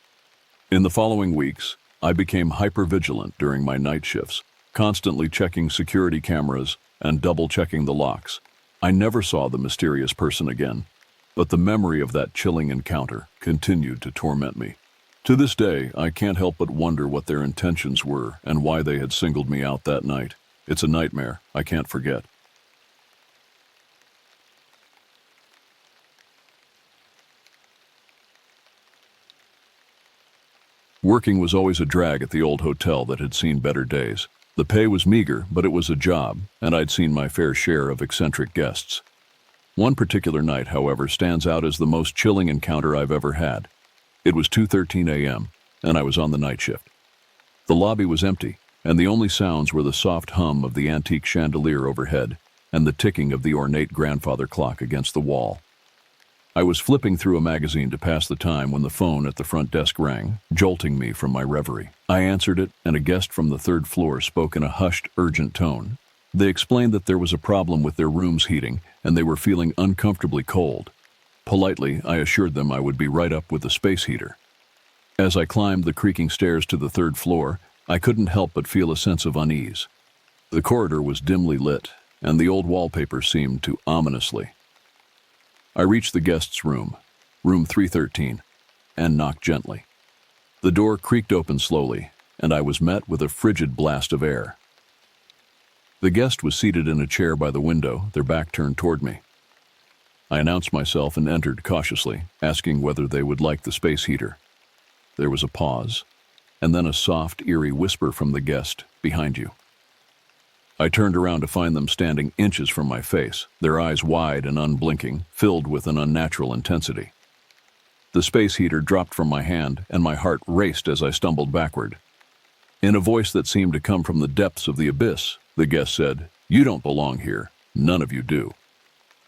In the following weeks, I became hypervigilant during my night shifts, constantly checking security cameras and double-checking the locks. I never saw the mysterious person again, but the memory of that chilling encounter continued to torment me. To this day, I can't help but wonder what their intentions were and why they had singled me out that night. It's a nightmare I can't forget. Working was always a drag at the old hotel that had seen better days. The pay was meager, but it was a job, and I'd seen my fair share of eccentric guests. One particular night, however, stands out as the most chilling encounter I've ever had. It was 2:13 a.m., and I was on the night shift. The lobby was empty, and the only sounds were the soft hum of the antique chandelier overhead and the ticking of the ornate grandfather clock against the wall. I was flipping through a magazine to pass the time when the phone at the front desk rang, jolting me from my reverie. I answered it, and a guest from the third floor spoke in a hushed, urgent tone. They explained that there was a problem with their room's heating and they were feeling uncomfortably cold. Politely, I assured them I would be right up with the space heater. As I climbed the creaking stairs to the third floor, I couldn't help but feel a sense of unease. The corridor was dimly lit, and the old wallpaper seemed to ominously. I reached the guest's room, room 313, and knocked gently. The door creaked open slowly, and I was met with a frigid blast of air. The guest was seated in a chair by the window, their back turned toward me. I announced myself and entered cautiously, asking whether they would like the space heater. There was a pause, and then a soft, eerie whisper from the guest, "Behind you." I turned around to find them standing inches from my face, their eyes wide and unblinking, filled with an unnatural intensity. The space heater dropped from my hand, and my heart raced as I stumbled backward. In a voice that seemed to come from the depths of the abyss, the guest said, "You don't belong here. None of you do."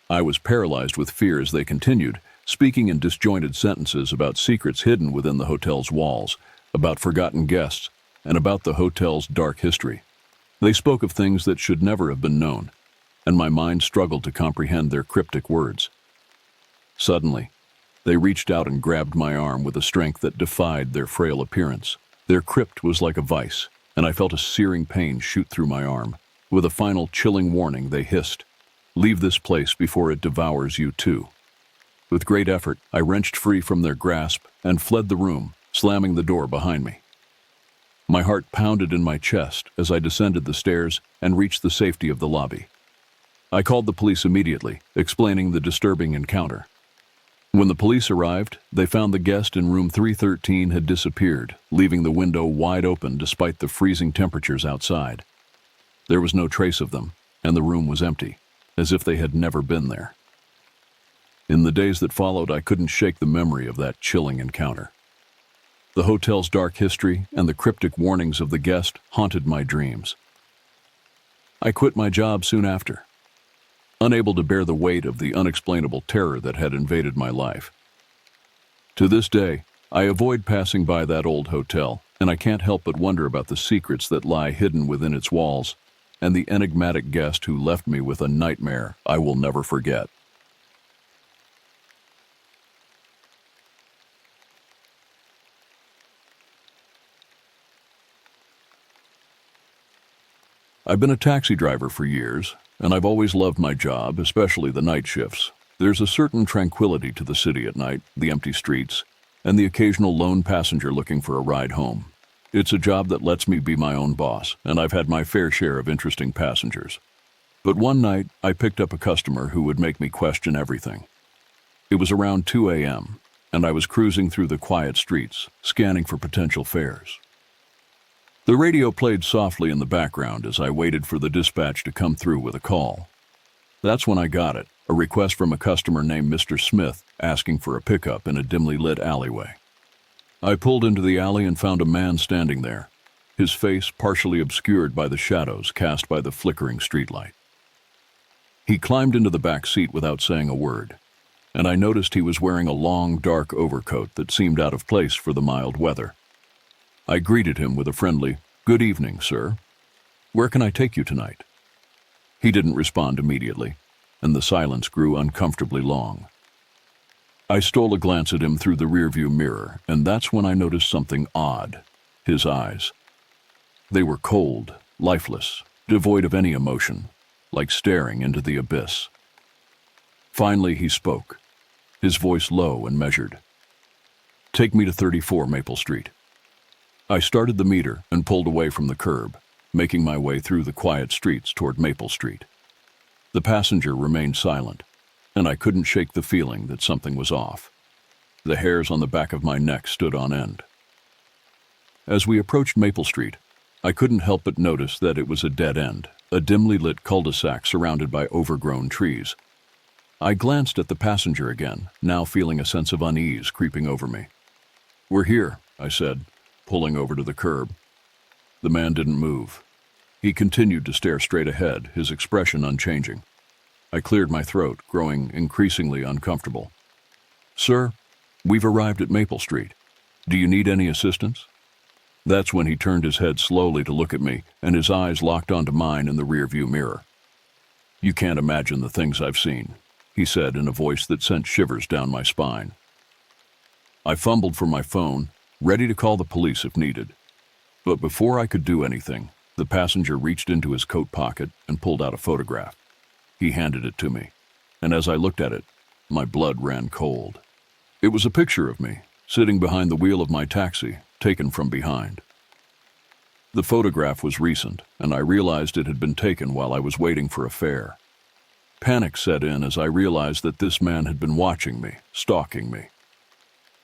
I was paralyzed with fear as they continued, speaking in disjointed sentences about secrets hidden within the hotel's walls, about forgotten guests, and about the hotel's dark history. They spoke of things that should never have been known, and my mind struggled to comprehend their cryptic words. Suddenly, they reached out and grabbed my arm with a strength that defied their frail appearance. Their grip was like a vice, and I felt a searing pain shoot through my arm. With a final chilling warning, they hissed, "Leave this place before it devours you too." With great effort, I wrenched free from their grasp and fled the room, slamming the door behind me. My heart pounded in my chest as I descended the stairs and reached the safety of the lobby. I called the police immediately, explaining the disturbing encounter. When the police arrived, they found the guest in room 313 had disappeared, leaving the window wide open despite the freezing temperatures outside. There was no trace of them, and the room was empty, as if they had never been there. In the days that followed, I couldn't shake the memory of that chilling encounter. The hotel's dark history and the cryptic warnings of the guest haunted my dreams. I quit my job soon after, unable to bear the weight of the unexplainable terror that had invaded my life. To this day, I avoid passing by that old hotel, and I can't help but wonder about the secrets that lie hidden within its walls, and the enigmatic guest who left me with a nightmare I will never forget. I've been a taxi driver for years, and I've always loved my job, especially the night shifts. There's a certain tranquility to the city at night, the empty streets, and the occasional lone passenger looking for a ride home. It's a job that lets me be my own boss, and I've had my fair share of interesting passengers. But one night, I picked up a customer who would make me question everything. It was around 2 a.m., and I was cruising through the quiet streets, scanning for potential fares. The radio played softly in the background as I waited for the dispatch to come through with a call. That's when I got it, a request from a customer named Mr. Smith asking for a pickup in a dimly lit alleyway. I pulled into the alley and found a man standing there, his face partially obscured by the shadows cast by the flickering streetlight. He climbed into the back seat without saying a word, and I noticed he was wearing a long, dark overcoat that seemed out of place for the mild weather. I greeted him with a friendly, "Good evening, sir. Where can I take you tonight?" He didn't respond immediately, and the silence grew uncomfortably long. I stole a glance at him through the rearview mirror, and that's when I noticed something odd. His eyes. They were cold, lifeless, devoid of any emotion, like staring into the abyss. Finally, he spoke, his voice low and measured. "Take me to 34 Maple Street." I started the meter and pulled away from the curb, making my way through the quiet streets toward Maple Street. The passenger remained silent, and I couldn't shake the feeling that something was off. The hairs on the back of my neck stood on end. As we approached Maple Street, I couldn't help but notice that it was a dead end, a dimly lit cul-de-sac surrounded by overgrown trees. I glanced at the passenger again, now feeling a sense of unease creeping over me. "We're here," I said, pulling over to the curb. The man didn't move. He continued to stare straight ahead, his expression unchanging. I cleared my throat, growing increasingly uncomfortable. "Sir, we've arrived at Maple Street. Do you need any assistance?" That's when he turned his head slowly to look at me, and his eyes locked onto mine in the rearview mirror. "You can't imagine the things I've seen," he said in a voice that sent shivers down my spine. I fumbled for my phone, ready to call the police if needed. But before I could do anything, the passenger reached into his coat pocket and pulled out a photograph. He handed it to me, and as I looked at it, my blood ran cold. It was a picture of me, sitting behind the wheel of my taxi, taken from behind. The photograph was recent, and I realized it had been taken while I was waiting for a fare. Panic set in as I realized that this man had been watching me, stalking me.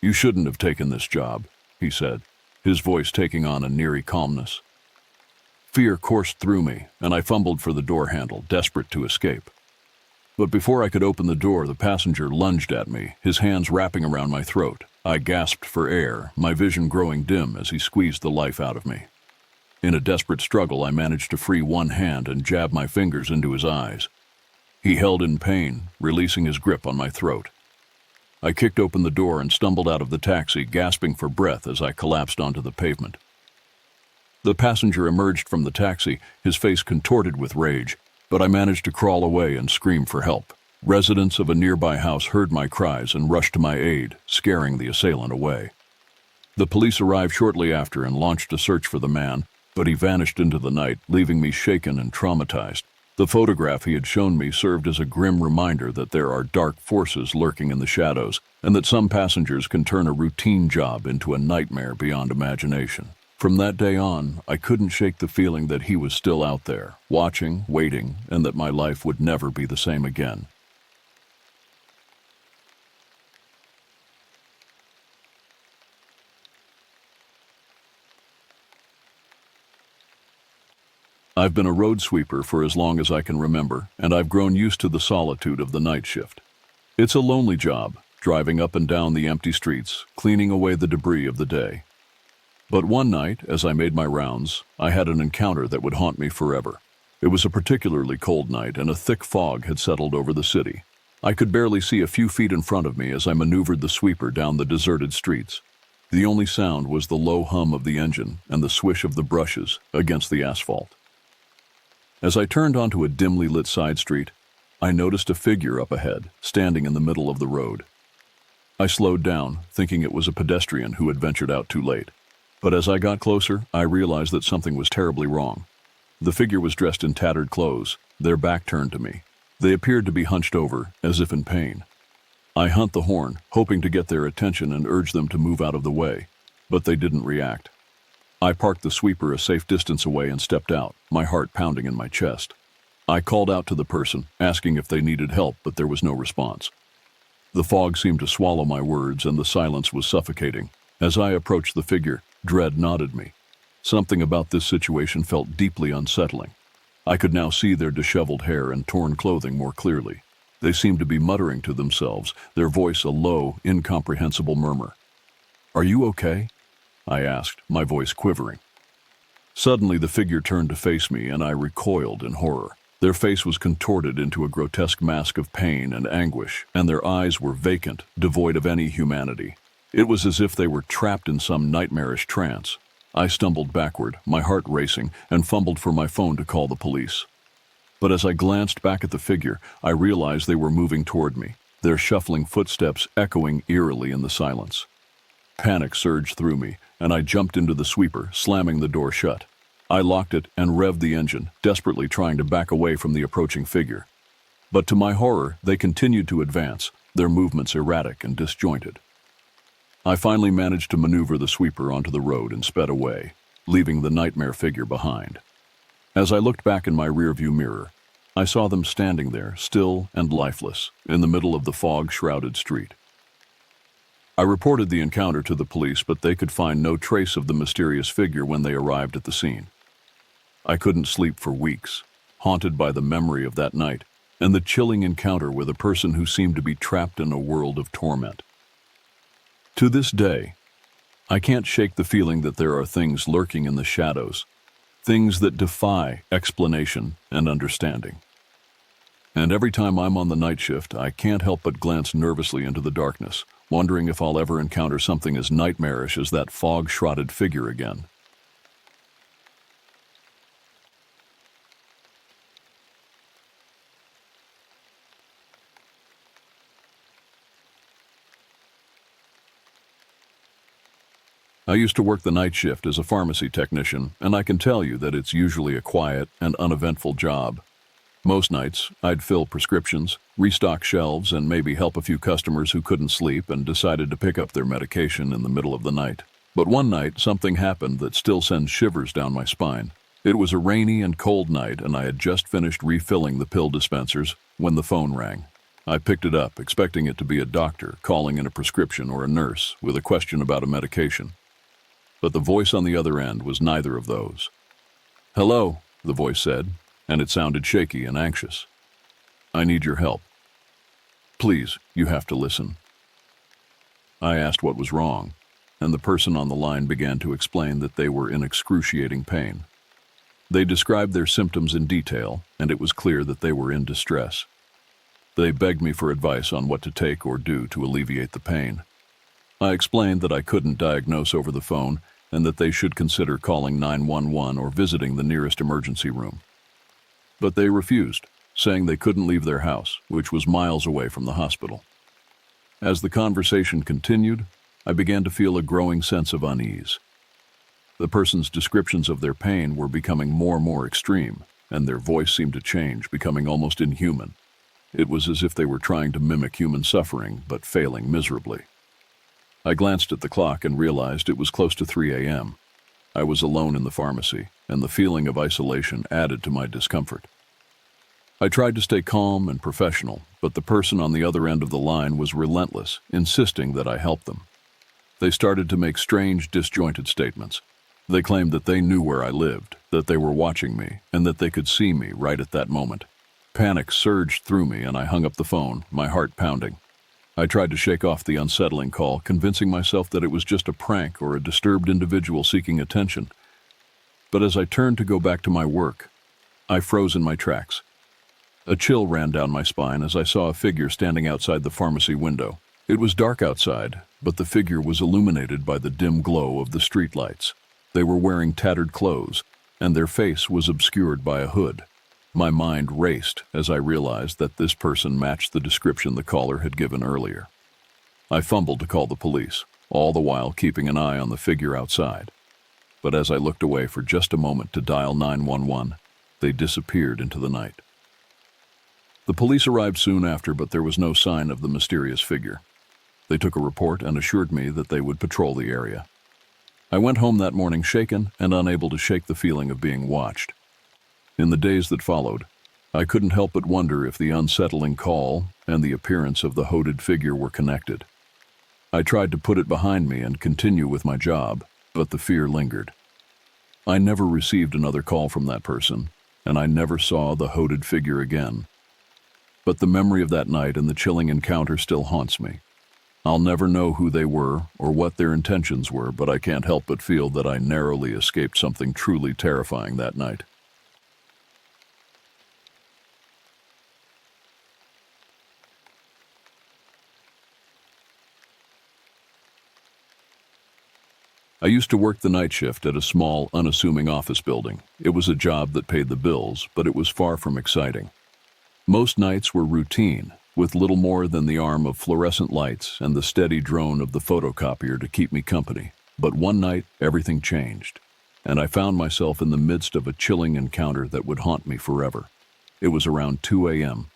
"You shouldn't have taken this job," he said, his voice taking on an eerie calmness. Fear coursed through me, and I fumbled for the door handle, desperate to escape. But before I could open the door, the passenger lunged at me, his hands wrapping around my throat. I gasped for air, my vision growing dim as he squeezed the life out of me. In a desperate struggle, I managed to free one hand and jab my fingers into his eyes. He held in pain, releasing his grip on my throat. I kicked open the door and stumbled out of the taxi, gasping for breath as I collapsed onto the pavement. The passenger emerged from the taxi, his face contorted with rage, but I managed to crawl away and scream for help. Residents of a nearby house heard my cries and rushed to my aid, scaring the assailant away. The police arrived shortly after and launched a search for the man, but he vanished into the night, leaving me shaken and traumatized. The photograph he had shown me served as a grim reminder that there are dark forces lurking in the shadows, and that some passengers can turn a routine job into a nightmare beyond imagination. From that day on, I couldn't shake the feeling that he was still out there, watching, waiting, and that my life would never be the same again. I've been a road sweeper for as long as I can remember, and I've grown used to the solitude of the night shift. It's a lonely job, driving up and down the empty streets, cleaning away the debris of the day. But one night, as I made my rounds, I had an encounter that would haunt me forever. It was a particularly cold night, and a thick fog had settled over the city. I could barely see a few feet in front of me as I maneuvered the sweeper down the deserted streets. The only sound was the low hum of the engine and the swish of the brushes against the asphalt. As I turned onto a dimly lit side street, I noticed a figure up ahead, standing in the middle of the road. I slowed down, thinking it was a pedestrian who had ventured out too late. But as I got closer, I realized that something was terribly wrong. The figure was dressed in tattered clothes, their back turned to me. They appeared to be hunched over, as if in pain. I honked the horn, hoping to get their attention and urge them to move out of the way, but they didn't react. I parked the sweeper a safe distance away and stepped out, my heart pounding in my chest. I called out to the person, asking if they needed help, but there was no response. The fog seemed to swallow my words, and the silence was suffocating. As I approached the figure, dread knotted me. Something about this situation felt deeply unsettling. I could now see their disheveled hair and torn clothing more clearly. They seemed to be muttering to themselves, their voice a low, incomprehensible murmur. "Are you okay?" I asked, my voice quivering. Suddenly the figure turned to face me, and I recoiled in horror. Their face was contorted into a grotesque mask of pain and anguish, and their eyes were vacant, devoid of any humanity. It was as if they were trapped in some nightmarish trance. I stumbled backward, my heart racing, and fumbled for my phone to call the police. But as I glanced back at the figure, I realized they were moving toward me, their shuffling footsteps echoing eerily in the silence. Panic surged through me, and I jumped into the sweeper, slamming the door shut. I locked it and revved the engine, desperately trying to back away from the approaching figure. But to my horror, they continued to advance, their movements erratic and disjointed. I finally managed to maneuver the sweeper onto the road and sped away, leaving the nightmare figure behind. As I looked back in my rearview mirror, I saw them standing there, still and lifeless, in the middle of the fog-shrouded street. I reported the encounter to the police, but they could find no trace of the mysterious figure when they arrived at the scene. I couldn't sleep for weeks, haunted by the memory of that night and the chilling encounter with a person who seemed to be trapped in a world of torment. To this day, I can't shake the feeling that there are things lurking in the shadows, things that defy explanation and understanding. And every time I'm on the night shift, I can't help but glance nervously into the darkness, wondering if I'll ever encounter something as nightmarish as that fog-shrouded figure again. I used to work the night shift as a pharmacy technician, and I can tell you that it's usually a quiet and uneventful job. Most nights, I'd fill prescriptions, restock shelves, and maybe help a few customers who couldn't sleep and decided to pick up their medication in the middle of the night. But one night, something happened that still sends shivers down my spine. It was a rainy and cold night, and I had just finished refilling the pill dispensers when the phone rang. I picked it up, expecting it to be a doctor calling in a prescription or a nurse with a question about a medication. But the voice on the other end was neither of those. "Hello," the voice said, and it sounded shaky and anxious. "I need your help. Please, you have to listen." I asked what was wrong, and the person on the line began to explain that they were in excruciating pain. They described their symptoms in detail, and it was clear that they were in distress. They begged me for advice on what to take or do to alleviate the pain. I explained that I couldn't diagnose over the phone and that they should consider calling 911 or visiting the nearest emergency room. But they refused, saying they couldn't leave their house, which was miles away from the hospital. As the conversation continued, I began to feel a growing sense of unease. The person's descriptions of their pain were becoming more and more extreme, and their voice seemed to change, becoming almost inhuman. It was as if they were trying to mimic human suffering, but failing miserably. I glanced at the clock and realized it was close to 3 a.m. I was alone in the pharmacy, and the feeling of isolation added to my discomfort. I tried to stay calm and professional, but the person on the other end of the line was relentless, insisting that I help them. They started to make strange, disjointed statements. They claimed that they knew where I lived, that they were watching me, and that they could see me right at that moment. Panic surged through me, and I hung up the phone, my heart pounding. I tried to shake off the unsettling call, convincing myself that it was just a prank or a disturbed individual seeking attention. But as I turned to go back to my work, I froze in my tracks. A chill ran down my spine as I saw a figure standing outside the pharmacy window. It was dark outside, but the figure was illuminated by the dim glow of the streetlights. They were wearing tattered clothes, and their face was obscured by a hood. My mind raced as I realized that this person matched the description the caller had given earlier. I fumbled to call the police, all the while keeping an eye on the figure outside. But as I looked away for just a moment to dial 911, they disappeared into the night. The police arrived soon after, but there was no sign of the mysterious figure. They took a report and assured me that they would patrol the area. I went home that morning shaken and unable to shake the feeling of being watched. In the days that followed, I couldn't help but wonder if the unsettling call and the appearance of the hooded figure were connected. I tried to put it behind me and continue with my job, but the fear lingered. I never received another call from that person, and I never saw the hooded figure again. But the memory of that night and the chilling encounter still haunts me. I'll never know who they were or what their intentions were, but I can't help but feel that I narrowly escaped something truly terrifying that night. I used to work the night shift at a small, unassuming office building. It was a job that paid the bills, but it was far from exciting. Most nights were routine, with little more than the arm of fluorescent lights and the steady drone of the photocopier to keep me company. But one night, everything changed, and I found myself in the midst of a chilling encounter that would haunt me forever. It was around 2 a.m.,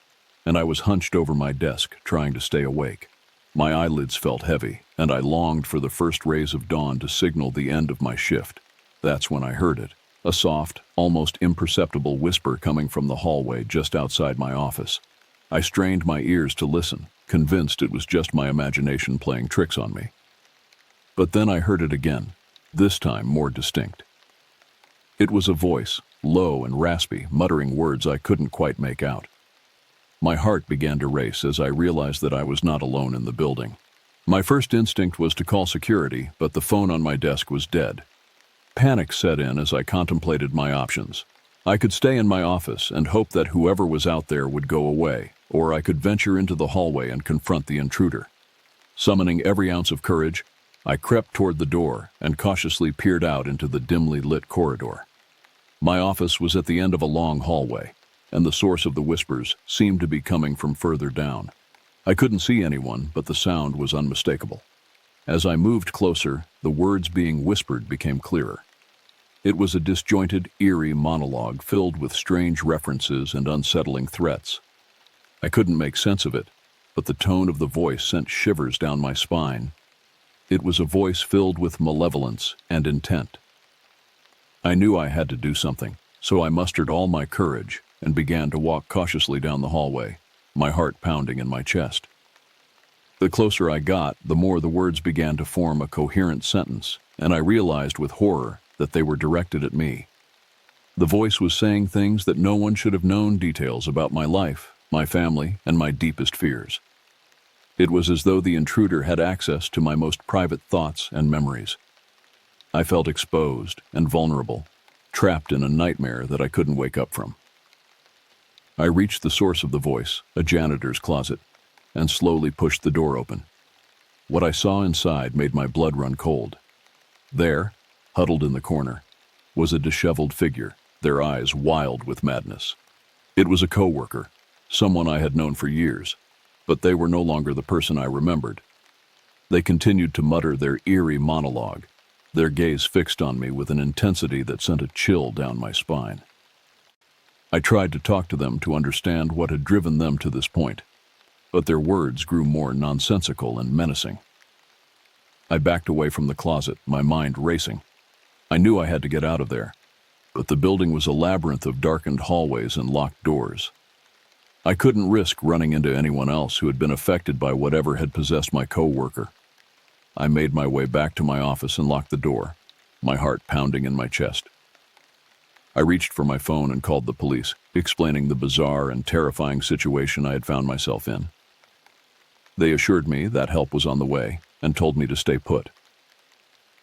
and I was hunched over my desk, trying to stay awake. My eyelids felt heavy, and I longed for the first rays of dawn to signal the end of my shift. That's when I heard it, a soft, almost imperceptible whisper coming from the hallway just outside my office. I strained my ears to listen, convinced it was just my imagination playing tricks on me. But then I heard it again, this time more distinct. It was a voice, low and raspy, muttering words I couldn't quite make out. My heart began to race as I realized that I was not alone in the building. My first instinct was to call security, but the phone on my desk was dead. Panic set in as I contemplated my options. I could stay in my office and hope that whoever was out there would go away, or I could venture into the hallway and confront the intruder. Summoning every ounce of courage, I crept toward the door and cautiously peered out into the dimly lit corridor. My office was at the end of a long hallway, and the source of the whispers seemed to be coming from further down. I couldn't see anyone, but the sound was unmistakable. As I moved closer, the words being whispered became clearer. It was a disjointed, eerie monologue filled with strange references and unsettling threats. I couldn't make sense of it, but the tone of the voice sent shivers down my spine. It was a voice filled with malevolence and intent. I knew I had to do something, so I mustered all my courage and began to walk cautiously down the hallway, my heart pounding in my chest. The closer I got, the more the words began to form a coherent sentence, and I realized with horror that they were directed at me. The voice was saying things that no one should have known, details about my life, my family, and my deepest fears. It was as though the intruder had access to my most private thoughts and memories. I felt exposed and vulnerable, trapped in a nightmare that I couldn't wake up from. I reached the source of the voice, a janitor's closet, and slowly pushed the door open. What I saw inside made my blood run cold. There, huddled in the corner, was a disheveled figure, their eyes wild with madness. It was a coworker, someone I had known for years, but they were no longer the person I remembered. They continued to mutter their eerie monologue, their gaze fixed on me with an intensity that sent a chill down my spine. I tried to talk to them to understand what had driven them to this point, but their words grew more nonsensical and menacing. I backed away from the closet, my mind racing. I knew I had to get out of there, but the building was a labyrinth of darkened hallways and locked doors. I couldn't risk running into anyone else who had been affected by whatever had possessed my coworker. I made my way back to my office and locked the door, my heart pounding in my chest. I reached for my phone and called the police, explaining the bizarre and terrifying situation I had found myself in. They assured me that help was on the way and told me to stay put.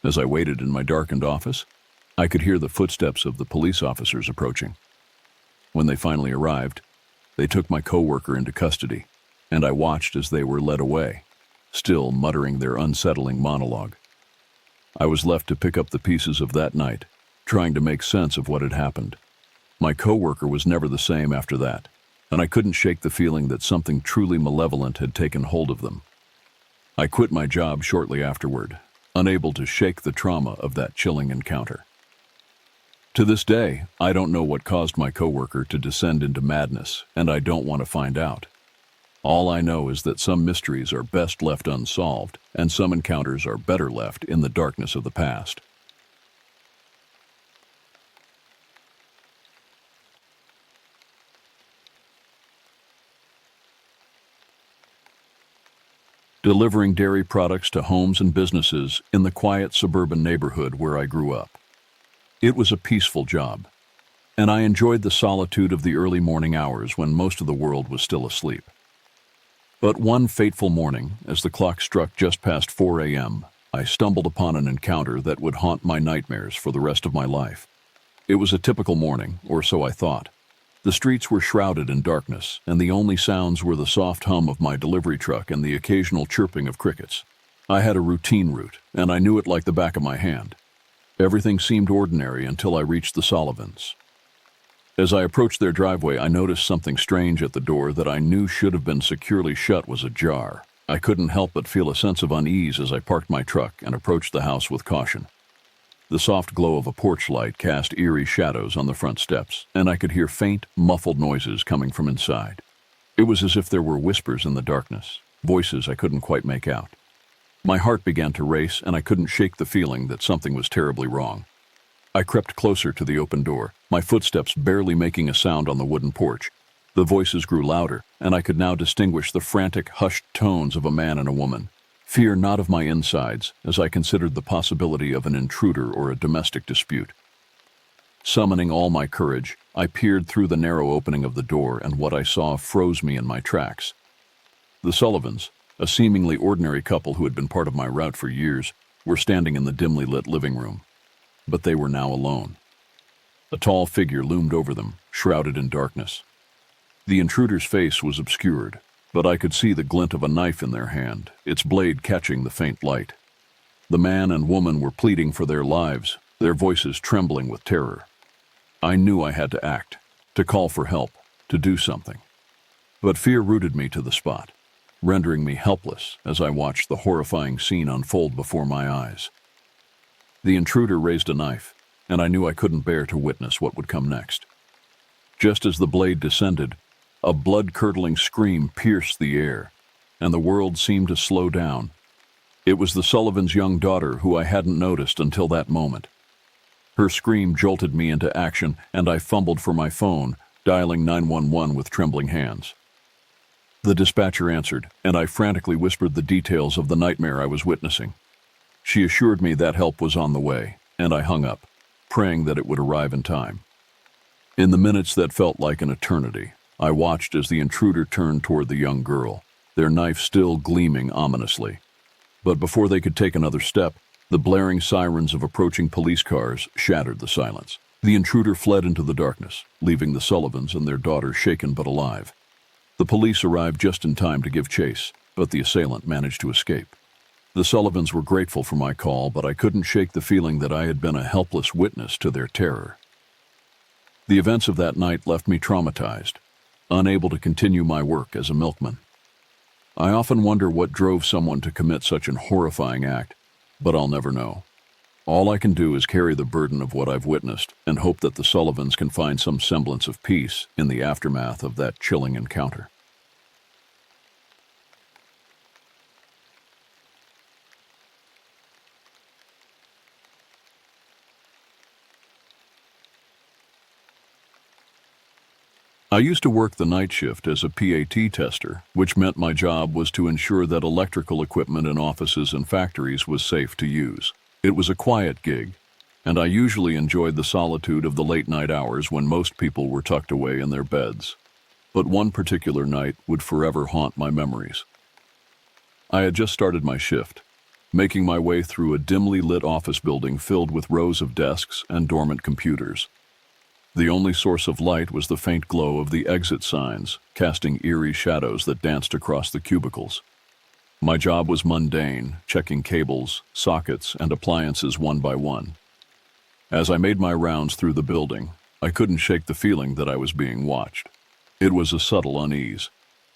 As I waited in my darkened office, I could hear the footsteps of the police officers approaching. When they finally arrived, they took my coworker into custody, and I watched as they were led away, still muttering their unsettling monologue. I was left to pick up the pieces of that night, trying to make sense of what had happened. My coworker was never the same after that, and I couldn't shake the feeling that something truly malevolent had taken hold of them. I quit my job shortly afterward, unable to shake the trauma of that chilling encounter. To this day, I don't know what caused my coworker to descend into madness, and I don't want to find out. All I know is that some mysteries are best left unsolved, and some encounters are better left in the darkness of the past. Delivering dairy products to homes and businesses in the quiet suburban neighborhood where I grew up. It was a peaceful job, and I enjoyed the solitude of the early morning hours when most of the world was still asleep. But one fateful morning, as the clock struck just past 4 a.m., I stumbled upon an encounter that would haunt my nightmares for the rest of my life. It was a typical morning, or so I thought. The streets were shrouded in darkness, and the only sounds were the soft hum of my delivery truck and the occasional chirping of crickets. I had a routine route, and I knew it like the back of my hand. Everything seemed ordinary until I reached the Sullivans. As I approached their driveway, I noticed something strange at the door that I knew should have been securely shut was ajar. I couldn't help but feel a sense of unease as I parked my truck and approached the house with caution. The soft glow of a porch light cast eerie shadows on the front steps, and I could hear faint, muffled noises coming from inside. It was as if there were whispers in the darkness, voices I couldn't quite make out. My heart began to race, and I couldn't shake the feeling that something was terribly wrong. I crept closer to the open door, my footsteps barely making a sound on the wooden porch. The voices grew louder, and I could now distinguish the frantic, hushed tones of a man and a woman. Fear not of my insides, as I considered the possibility of an intruder or a domestic dispute. Summoning all my courage, I peered through the narrow opening of the door, and what I saw froze me in my tracks. The Sullivans, a seemingly ordinary couple who had been part of my route for years, were standing in the dimly lit living room. But they were now alone. A tall figure loomed over them, shrouded in darkness. The intruder's face was obscured, but I could see the glint of a knife in their hand, its blade catching the faint light. The man and woman were pleading for their lives, their voices trembling with terror. I knew I had to act, to call for help, to do something. But fear rooted me to the spot, rendering me helpless as I watched the horrifying scene unfold before my eyes. The intruder raised a knife, and I knew I couldn't bear to witness what would come next. Just as the blade descended, a blood-curdling scream pierced the air, and the world seemed to slow down. It was the Sullivans' young daughter who I hadn't noticed until that moment. Her scream jolted me into action, and I fumbled for my phone, dialing 911 with trembling hands. The dispatcher answered, and I frantically whispered the details of the nightmare I was witnessing. She assured me that help was on the way, and I hung up, praying that it would arrive in time. In the minutes that felt like an eternity, I watched as the intruder turned toward the young girl, their knife still gleaming ominously. But before they could take another step, the blaring sirens of approaching police cars shattered the silence. The intruder fled into the darkness, leaving the Sullivans and their daughter shaken but alive. The police arrived just in time to give chase, but the assailant managed to escape. The Sullivans were grateful for my call, but I couldn't shake the feeling that I had been a helpless witness to their terror. The events of that night left me traumatized, unable to continue my work as a milkman. I often wonder what drove someone to commit such an horrifying act, but I'll never know. All I can do is carry the burden of what I've witnessed and hope that the Sullivans can find some semblance of peace in the aftermath of that chilling encounter. I used to work the night shift as a PAT tester, which meant my job was to ensure that electrical equipment in offices and factories was safe to use. It was a quiet gig, and I usually enjoyed the solitude of the late-night hours when most people were tucked away in their beds. But one particular night would forever haunt my memories. I had just started my shift, making my way through a dimly lit office building filled with rows of desks and dormant computers. The only source of light was the faint glow of the exit signs, casting eerie shadows that danced across the cubicles. My job was mundane, checking cables, sockets, and appliances one by one. As I made my rounds through the building, I couldn't shake the feeling that I was being watched. It was a subtle unease,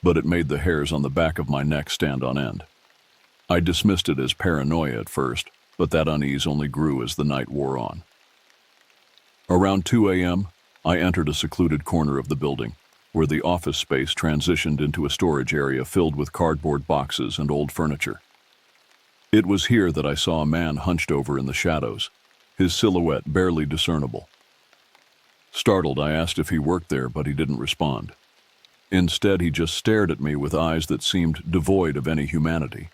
but it made the hairs on the back of my neck stand on end. I dismissed it as paranoia at first, but that unease only grew as the night wore on. Around 2 a.m., I entered a secluded corner of the building, where the office space transitioned into a storage area filled with cardboard boxes and old furniture. It was here that I saw a man hunched over in the shadows, his silhouette barely discernible. Startled, I asked if he worked there, but he didn't respond. Instead, he just stared at me with eyes that seemed devoid of any humanity.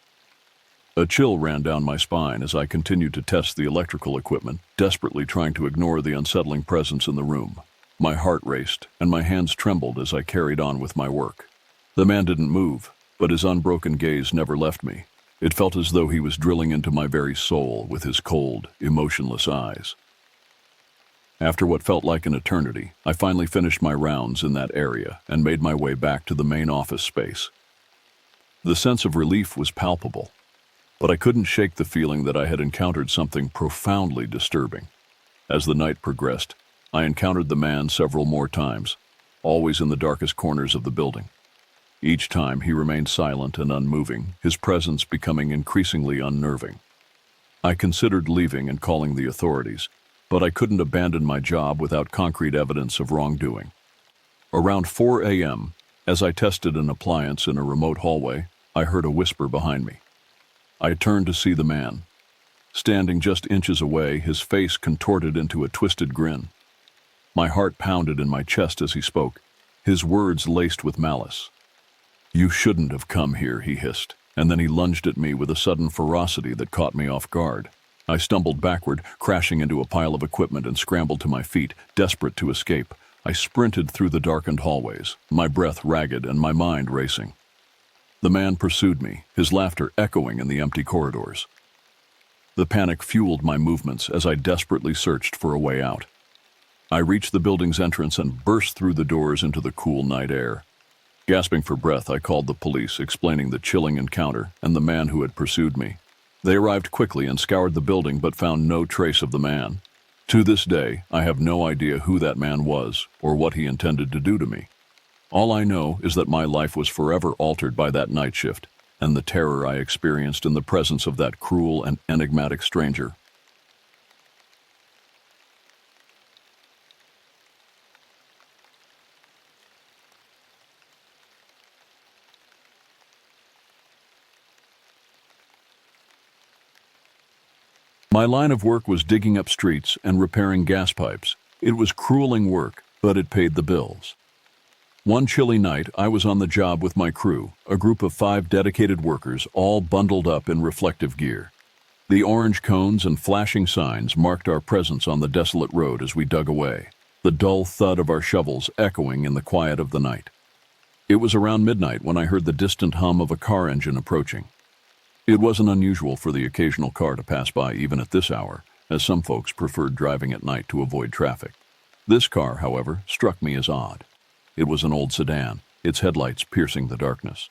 A chill ran down my spine as I continued to test the electrical equipment, desperately trying to ignore the unsettling presence in the room. My heart raced, and my hands trembled as I carried on with my work. The man didn't move, but his unbroken gaze never left me. It felt as though he was drilling into my very soul with his cold, emotionless eyes. After what felt like an eternity, I finally finished my rounds in that area and made my way back to the main office space. The sense of relief was palpable, but I couldn't shake the feeling that I had encountered something profoundly disturbing. As the night progressed, I encountered the man several more times, always in the darkest corners of the building. Each time he remained silent and unmoving, his presence becoming increasingly unnerving. I considered leaving and calling the authorities, but I couldn't abandon my job without concrete evidence of wrongdoing. Around 4 a.m., as I tested an appliance in a remote hallway, I heard a whisper behind me. I turned to see the man. Standing just inches away, his face contorted into a twisted grin. My heart pounded in my chest as he spoke, his words laced with malice. "You shouldn't have come here," he hissed, and then he lunged at me with a sudden ferocity that caught me off guard. I stumbled backward, crashing into a pile of equipment, and scrambled to my feet, desperate to escape. I sprinted through the darkened hallways, my breath ragged and my mind racing. The man pursued me, his laughter echoing in the empty corridors. The panic fueled my movements as I desperately searched for a way out. I reached the building's entrance and burst through the doors into the cool night air. Gasping for breath, I called the police, explaining the chilling encounter and the man who had pursued me. They arrived quickly and scoured the building but found no trace of the man. To this day, I have no idea who that man was or what he intended to do to me. All I know is that my life was forever altered by that night shift and the terror I experienced in the presence of that cruel and enigmatic stranger. My line of work was digging up streets and repairing gas pipes. It was grueling work, but it paid the bills. One chilly night, I was on the job with my crew, a group of 5 dedicated workers, all bundled up in reflective gear. The orange cones and flashing signs marked our presence on the desolate road as we dug away, the dull thud of our shovels echoing in the quiet of the night. It was around midnight when I heard the distant hum of a car engine approaching. It wasn't unusual for the occasional car to pass by even at this hour, as some folks preferred driving at night to avoid traffic. This car, however, struck me as odd. It was an old sedan, its headlights piercing the darkness.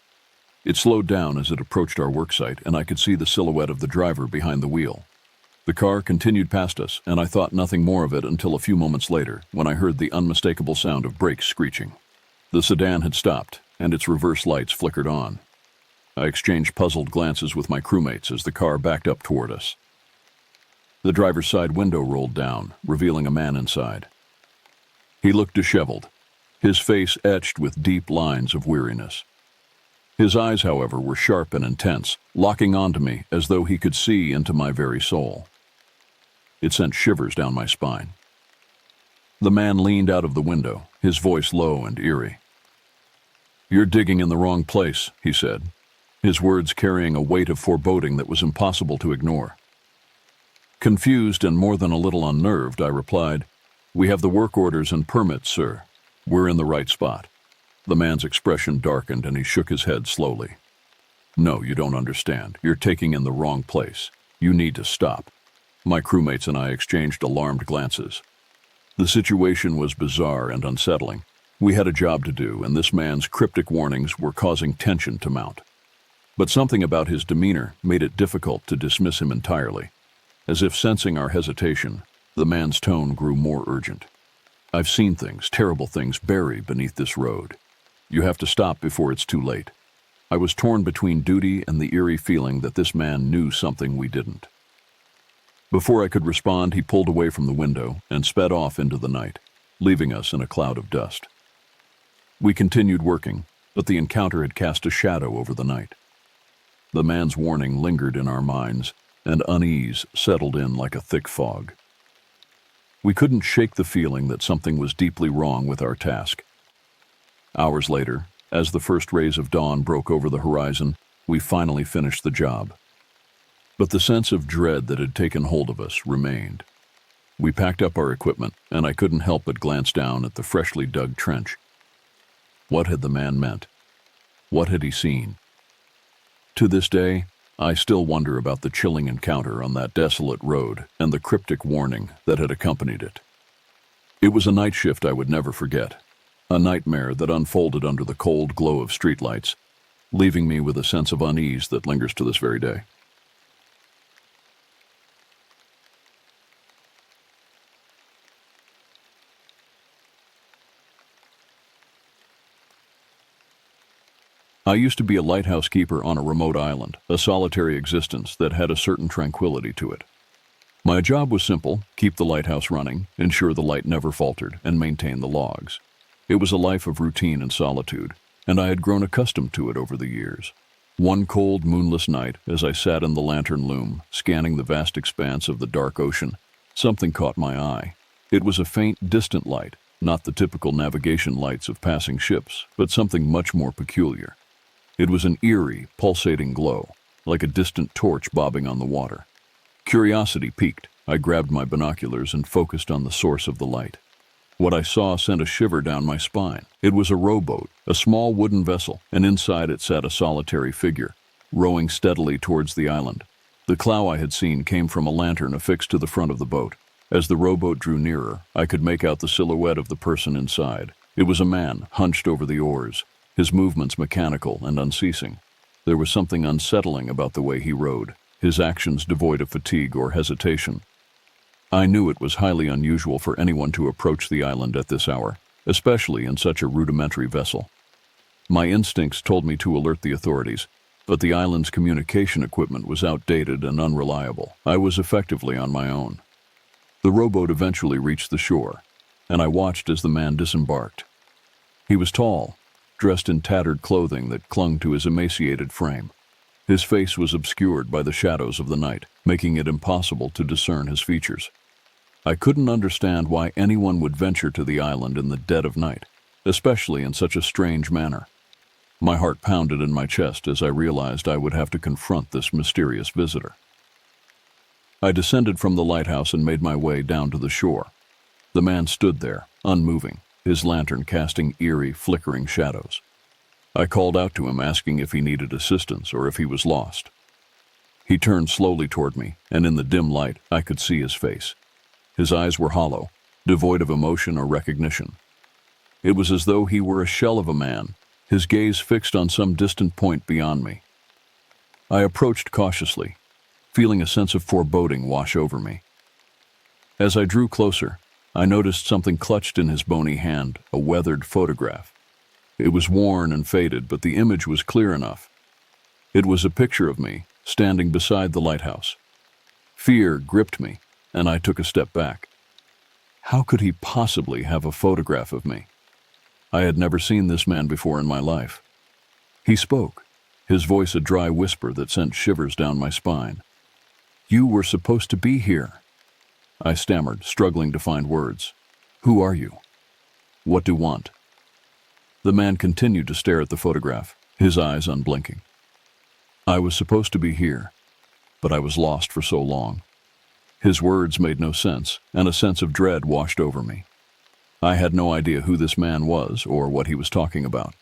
It slowed down as it approached our worksite, and I could see the silhouette of the driver behind the wheel. The car continued past us, and I thought nothing more of it until a few moments later, when I heard the unmistakable sound of brakes screeching. The sedan had stopped, and its reverse lights flickered on. I exchanged puzzled glances with my crewmates as the car backed up toward us. The driver's side window rolled down, revealing a man inside. He looked disheveled, his face etched with deep lines of weariness. His eyes, however, were sharp and intense, locking onto me as though he could see into my very soul. It sent shivers down my spine. The man leaned out of the window, his voice low and eerie. "You're digging in the wrong place," he said, his words carrying a weight of foreboding that was impossible to ignore. Confused and more than a little unnerved, I replied, "We have the work orders and permits, sir. We're in the right spot." The man's expression darkened and he shook his head slowly. "No, you don't understand. You're taking in the wrong place. You need to stop." My crewmates and I exchanged alarmed glances. The situation was bizarre and unsettling. We had a job to do, and this man's cryptic warnings were causing tension to mount. But something about his demeanor made it difficult to dismiss him entirely. As if sensing our hesitation, the man's tone grew more urgent. "I've seen things, terrible things, bury beneath this road. You have to stop before it's too late." I was torn between duty and the eerie feeling that this man knew something we didn't. Before I could respond, he pulled away from the window and sped off into the night, leaving us in a cloud of dust. We continued working, but the encounter had cast a shadow over the night. The man's warning lingered in our minds, and unease settled in like a thick fog. We couldn't shake the feeling that something was deeply wrong with our task. Hours later, as the first rays of dawn broke over the horizon, we finally finished the job. But the sense of dread that had taken hold of us remained. We packed up our equipment, and I couldn't help but glance down at the freshly dug trench. What had the man meant? What had he seen? To this day, I still wonder about the chilling encounter on that desolate road and the cryptic warning that had accompanied it. It was a night shift I would never forget, a nightmare that unfolded under the cold glow of streetlights, leaving me with a sense of unease that lingers to this very day. I used to be a lighthouse keeper on a remote island, a solitary existence that had a certain tranquility to it. My job was simple: keep the lighthouse running, ensure the light never faltered, and maintain the logs. It was a life of routine and solitude, and I had grown accustomed to it over the years. One cold, moonless night, as I sat in the lantern loom, scanning the vast expanse of the dark ocean, something caught my eye. It was a faint, distant light, not the typical navigation lights of passing ships, but something much more peculiar. It was an eerie, pulsating glow, like a distant torch bobbing on the water. Curiosity piqued. I grabbed my binoculars and focused on the source of the light. What I saw sent a shiver down my spine. It was a rowboat, a small wooden vessel, and inside it sat a solitary figure, rowing steadily towards the island. The clow I had seen came from a lantern affixed to the front of the boat. As the rowboat drew nearer, I could make out the silhouette of the person inside. It was a man, hunched over the oars, his movements mechanical and unceasing. There was something unsettling about the way he rowed, his actions devoid of fatigue or hesitation. I knew it was highly unusual for anyone to approach the island at this hour, especially in such a rudimentary vessel. My instincts told me to alert the authorities, but the island's communication equipment was outdated and unreliable. I was effectively on my own. The rowboat eventually reached the shore, and I watched as the man disembarked. He was tall, dressed in tattered clothing that clung to his emaciated frame. His face was obscured by the shadows of the night, making it impossible to discern his features. I couldn't understand why anyone would venture to the island in the dead of night, especially in such a strange manner. My heart pounded in my chest as I realized I would have to confront this mysterious visitor. I descended from the lighthouse and made my way down to the shore. The man stood there, unmoving, his lantern casting eerie, flickering shadows. I called out to him, asking if he needed assistance or if he was lost. He turned slowly toward me, and in the dim light, I could see his face. His eyes were hollow, devoid of emotion or recognition. It was as though he were a shell of a man, his gaze fixed on some distant point beyond me. I approached cautiously, feeling a sense of foreboding wash over me. As I drew closer, I noticed something clutched in his bony hand, a weathered photograph. It was worn and faded, but the image was clear enough. It was a picture of me, standing beside the lighthouse. Fear gripped me, and I took a step back. How could he possibly have a photograph of me? I had never seen this man before in my life. He spoke, his voice a dry whisper that sent shivers down my spine. "You were supposed to be here." I stammered, struggling to find words. "Who are you? What do you want?" The man continued to stare at the photograph, his eyes unblinking. "I was supposed to be here, but I was lost for so long." His words made no sense, and a sense of dread washed over me. I had no idea who this man was or what he was talking about.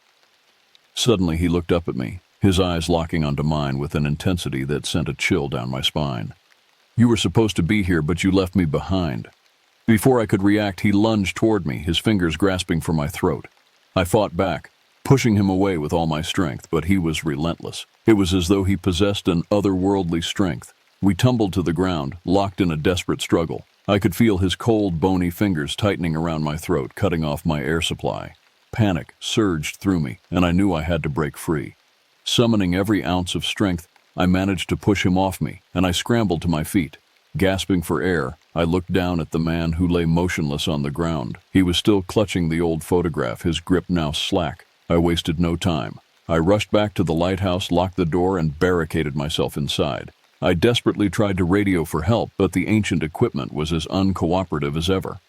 Suddenly he looked up at me, his eyes locking onto mine with an intensity that sent a chill down my spine. "You were supposed to be here, but you left me behind." Before I could react, he lunged toward me, his fingers grasping for my throat. I fought back, pushing him away with all my strength, but he was relentless. It was as though he possessed an otherworldly strength. We tumbled to the ground, locked in a desperate struggle. I could feel his cold, bony fingers tightening around my throat, cutting off my air supply. Panic surged through me, and I knew I had to break free. Summoning every ounce of strength, I managed to push him off me, and I scrambled to my feet. Gasping for air, I looked down at the man who lay motionless on the ground. He was still clutching the old photograph, his grip now slack. I wasted no time. I rushed back to the lighthouse, locked the door, and barricaded myself inside. I desperately tried to radio for help, but the ancient equipment was as uncooperative as ever.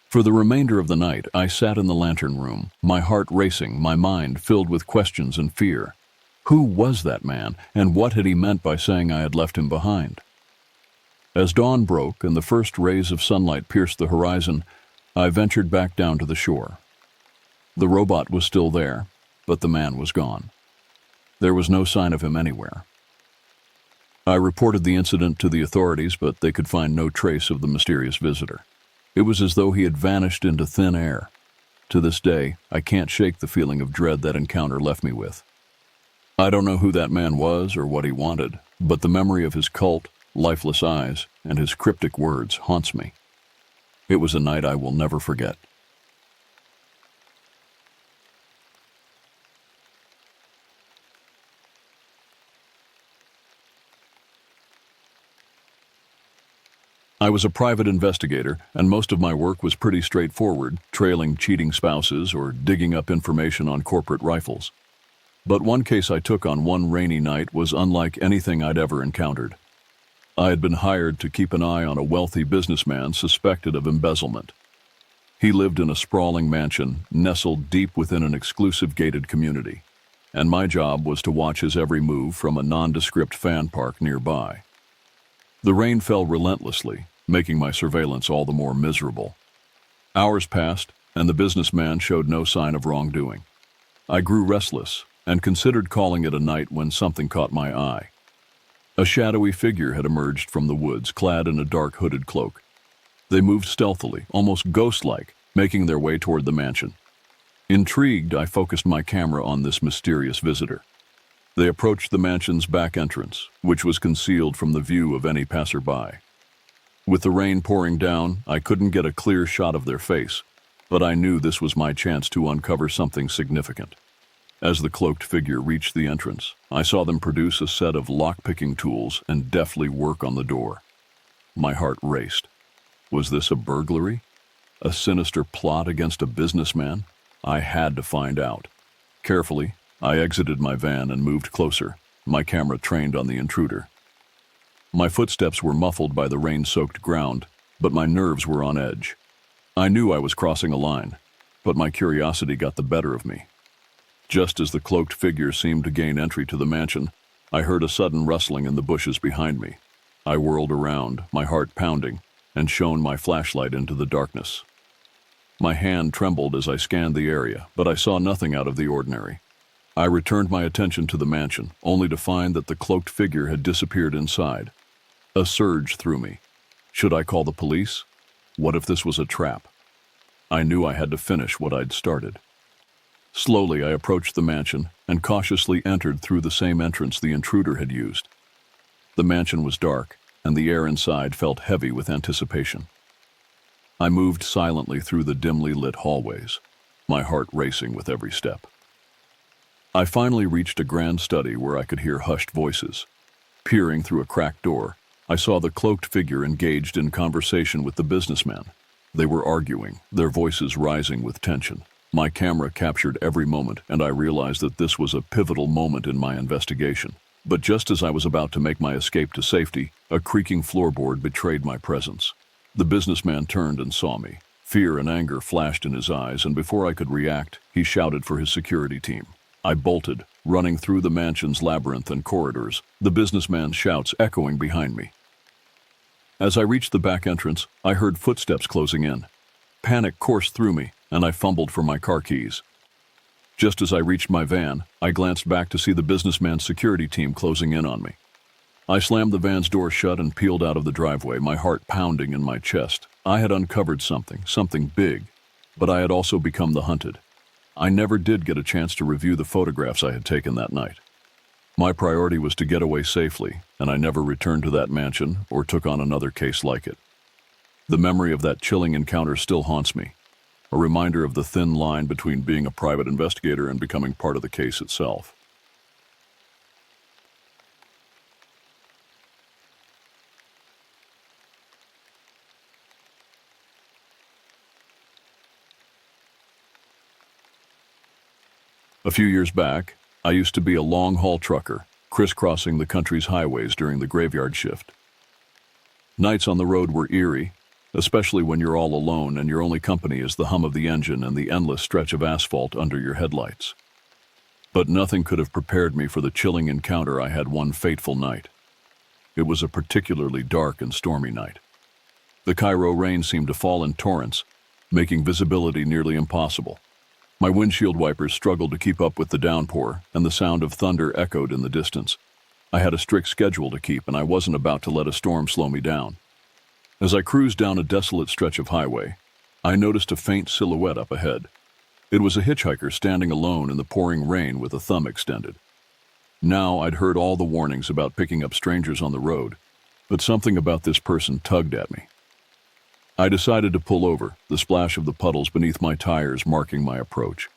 For the remainder of the night, I sat in the lantern room, my heart racing, my mind filled with questions and fear. Who was that man, and what had he meant by saying I had left him behind? As dawn broke and the first rays of sunlight pierced the horizon, I ventured back down to the shore. The robot was still there, but the man was gone. There was no sign of him anywhere. I reported the incident to the authorities, but they could find no trace of the mysterious visitor. It was as though he had vanished into thin air. To this day, I can't shake the feeling of dread that encounter left me with. I don't know who that man was or what he wanted, but the memory of his cult, lifeless eyes, and his cryptic words haunts me. It was a night I will never forget. I was a private investigator, and most of my work was pretty straightforward, trailing cheating spouses or digging up information on corporate rifles. But one case I took on one rainy night was unlike anything I'd ever encountered. I had been hired to keep an eye on a wealthy businessman suspected of embezzlement. He lived in a sprawling mansion nestled deep within an exclusive gated community, and my job was to watch his every move from a nondescript fan park nearby. The rain fell relentlessly, making my surveillance all the more miserable. Hours passed, and the businessman showed no sign of wrongdoing. I grew restless and considered calling it a night when something caught my eye. A shadowy figure had emerged from the woods, clad in a dark hooded cloak. They moved stealthily, almost ghost-like, making their way toward the mansion. Intrigued, I focused my camera on this mysterious visitor. They approached the mansion's back entrance, which was concealed from the view of any passerby. With the rain pouring down, I couldn't get a clear shot of their face, but I knew this was my chance to uncover something significant. As the cloaked figure reached the entrance, I saw them produce a set of lock-picking tools and deftly work on the door. My heart raced. Was this a burglary? A sinister plot against a businessman? I had to find out. Carefully, I exited my van and moved closer, my camera trained on the intruder. My footsteps were muffled by the rain-soaked ground, but my nerves were on edge. I knew I was crossing a line, but my curiosity got the better of me. Just as the cloaked figure seemed to gain entry to the mansion, I heard a sudden rustling in the bushes behind me. I whirled around, my heart pounding, and shone my flashlight into the darkness. My hand trembled as I scanned the area, but I saw nothing out of the ordinary. I returned my attention to the mansion, only to find that the cloaked figure had disappeared inside. A surge through me. Should I call the police? What if this was a trap? I knew I had to finish what I'd started. Slowly, I approached the mansion and cautiously entered through the same entrance the intruder had used. The mansion was dark, and the air inside felt heavy with anticipation. I moved silently through the dimly lit hallways, my heart racing with every step. I finally reached a grand study where I could hear hushed voices. Peering through a cracked door, I saw the cloaked figure engaged in conversation with the businessman. They were arguing, their voices rising with tension. My camera captured every moment, and I realized that this was a pivotal moment in my investigation. But just as I was about to make my escape to safety, a creaking floorboard betrayed my presence. The businessman turned and saw me. Fear and anger flashed in his eyes, and before I could react, he shouted for his security team. I bolted, running through the mansion's labyrinth and corridors, the businessman's shouts echoing behind me. As I reached the back entrance, I heard footsteps closing in. Panic coursed through me, and I fumbled for my car keys. Just as I reached my van, I glanced back to see the businessman's security team closing in on me. I slammed the van's door shut and peeled out of the driveway, my heart pounding in my chest. I had uncovered something big, but I had also become the hunted. I never did get a chance to review the photographs I had taken that night. My priority was to get away safely, and I never returned to that mansion or took on another case like it. The memory of that chilling encounter still haunts me, a reminder of the thin line between being a private investigator and becoming part of the case itself. A few years back, I used to be a long-haul trucker, crisscrossing the country's highways during the graveyard shift. Nights on the road were eerie, especially when you're all alone and your only company is the hum of the engine and the endless stretch of asphalt under your headlights. But nothing could have prepared me for the chilling encounter I had one fateful night. It was a particularly dark and stormy night. The Cairo rain seemed to fall in torrents, making visibility nearly impossible. My windshield wipers struggled to keep up with the downpour, and the sound of thunder echoed in the distance. I had a strict schedule to keep, and I wasn't about to let a storm slow me down. As I cruised down a desolate stretch of highway, I noticed a faint silhouette up ahead. It was a hitchhiker standing alone in the pouring rain with a thumb extended. Now I'd heard all the warnings about picking up strangers on the road, but something about this person tugged at me. I decided to pull over, the splash of the puddles beneath my tires marking my approach.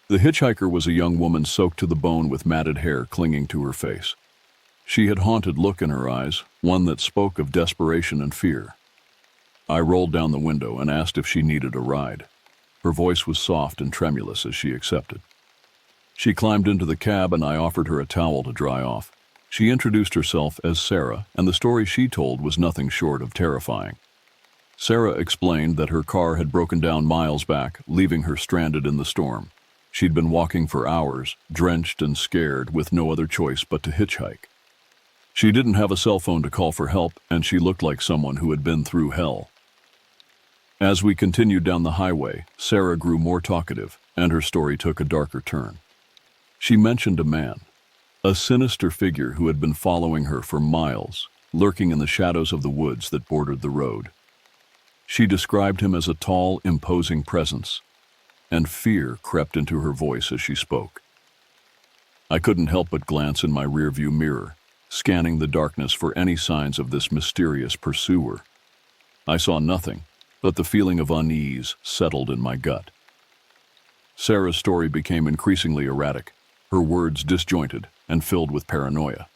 The hitchhiker was a young woman soaked to the bone with matted hair clinging to her face. She had a haunted look in her eyes, one that spoke of desperation and fear. I rolled down the window and asked if she needed a ride. Her voice was soft and tremulous as she accepted. She climbed into the cab and I offered her a towel to dry off. She introduced herself as Sarah, and the story she told was nothing short of terrifying. Sarah explained that her car had broken down miles back, leaving her stranded in the storm. She'd been walking for hours, drenched and scared, with no other choice but to hitchhike. She didn't have a cell phone to call for help, and she looked like someone who had been through hell. As we continued down the highway, Sarah grew more talkative, and her story took a darker turn. She mentioned a man, a sinister figure who had been following her for miles, lurking in the shadows of the woods that bordered the road. She described him as a tall, imposing presence, and fear crept into her voice as she spoke. I couldn't help but glance in my rearview mirror, scanning the darkness for any signs of this mysterious pursuer. I saw nothing, but the feeling of unease settled in my gut. Sarah's story became increasingly erratic, her words disjointed and filled with paranoia.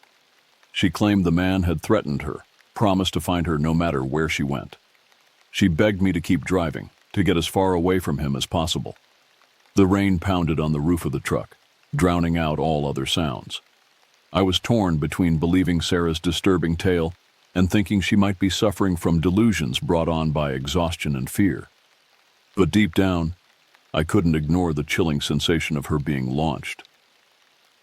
She claimed the man had threatened her, promised to find her no matter where she went. She begged me to keep driving, to get as far away from him as possible. The rain pounded on the roof of the truck, drowning out all other sounds. I was torn between believing Sarah's disturbing tale and thinking she might be suffering from delusions brought on by exhaustion and fear. But deep down, I couldn't ignore the chilling sensation of her being launched.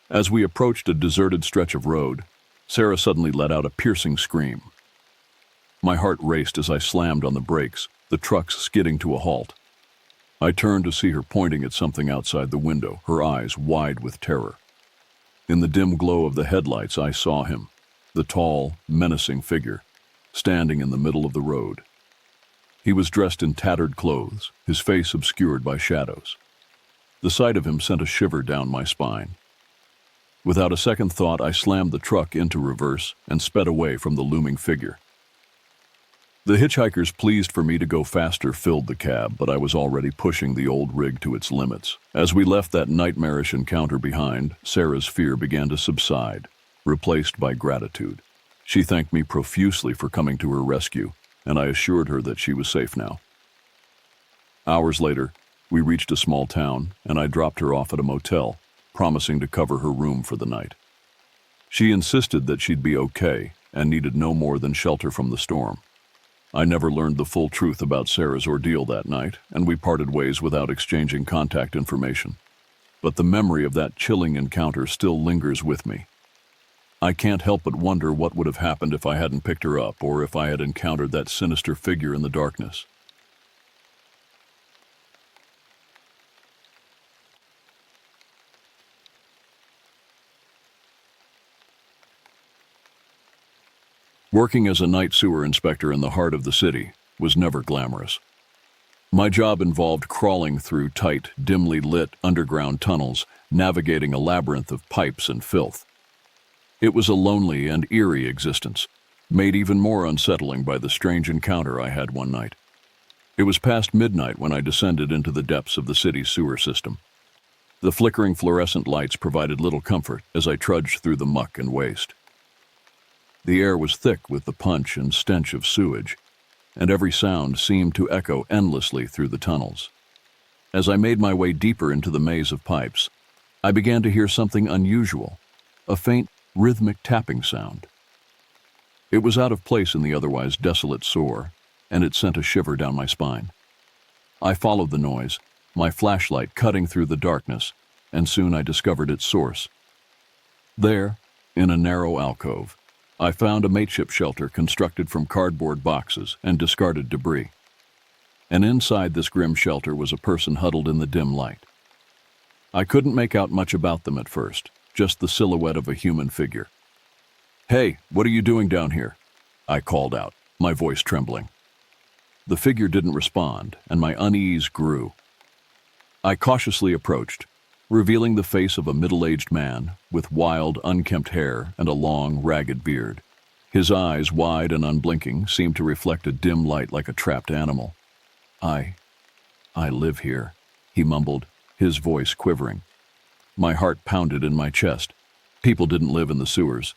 As we approached a deserted stretch of road, Sarah suddenly let out a piercing scream. My heart raced as I slammed on the brakes, the truck skidding to a halt. I turned to see her pointing at something outside the window, her eyes wide with terror. In the dim glow of the headlights, I saw him, the tall, menacing figure, standing in the middle of the road. He was dressed in tattered clothes, his face obscured by shadows. The sight of him sent a shiver down my spine. Without a second thought, I slammed the truck into reverse and sped away from the looming figure. The hitchhikers pleased for me to go faster filled the cab, but I was already pushing the old rig to its limits. As we left that nightmarish encounter behind, Sarah's fear began to subside, replaced by gratitude. She thanked me profusely for coming to her rescue, and I assured her that she was safe now. Hours later, we reached a small town, and I dropped her off at a motel, promising to cover her room for the night. She insisted that she'd be okay and needed no more than shelter from the storm. I never learned the full truth about Sarah's ordeal that night, and we parted ways without exchanging contact information. But the memory of that chilling encounter still lingers with me. I can't help but wonder what would have happened if I hadn't picked her up or if I had encountered that sinister figure in the darkness. Working as a night sewer inspector in the heart of the city was never glamorous. My job involved crawling through tight, dimly lit underground tunnels, navigating a labyrinth of pipes and filth. It was a lonely and eerie existence, made even more unsettling by the strange encounter I had one night. It was past midnight when I descended into the depths of the city's sewer system. The flickering fluorescent lights provided little comfort as I trudged through the muck and waste. The air was thick with the punch and stench of sewage, and every sound seemed to echo endlessly through the tunnels. As I made my way deeper into the maze of pipes, I began to hear something unusual, a faint, rhythmic tapping sound. It was out of place in the otherwise desolate sewer, and it sent a shiver down my spine. I followed the noise, my flashlight cutting through the darkness, and soon I discovered its source. There, in a narrow alcove, I found a mateship shelter constructed from cardboard boxes and discarded debris. And inside this grim shelter was a person huddled in the dim light. I couldn't make out much about them at first, just the silhouette of a human figure. "Hey, what are you doing down here?" I called out, my voice trembling. The figure didn't respond, and my unease grew. I cautiously approached, revealing the face of a middle-aged man with wild, unkempt hair and a long, ragged beard. His eyes, wide and unblinking, seemed to reflect a dim light like a trapped animal. I live here," he mumbled, his voice quivering. My heart pounded in my chest. People didn't live in the sewers.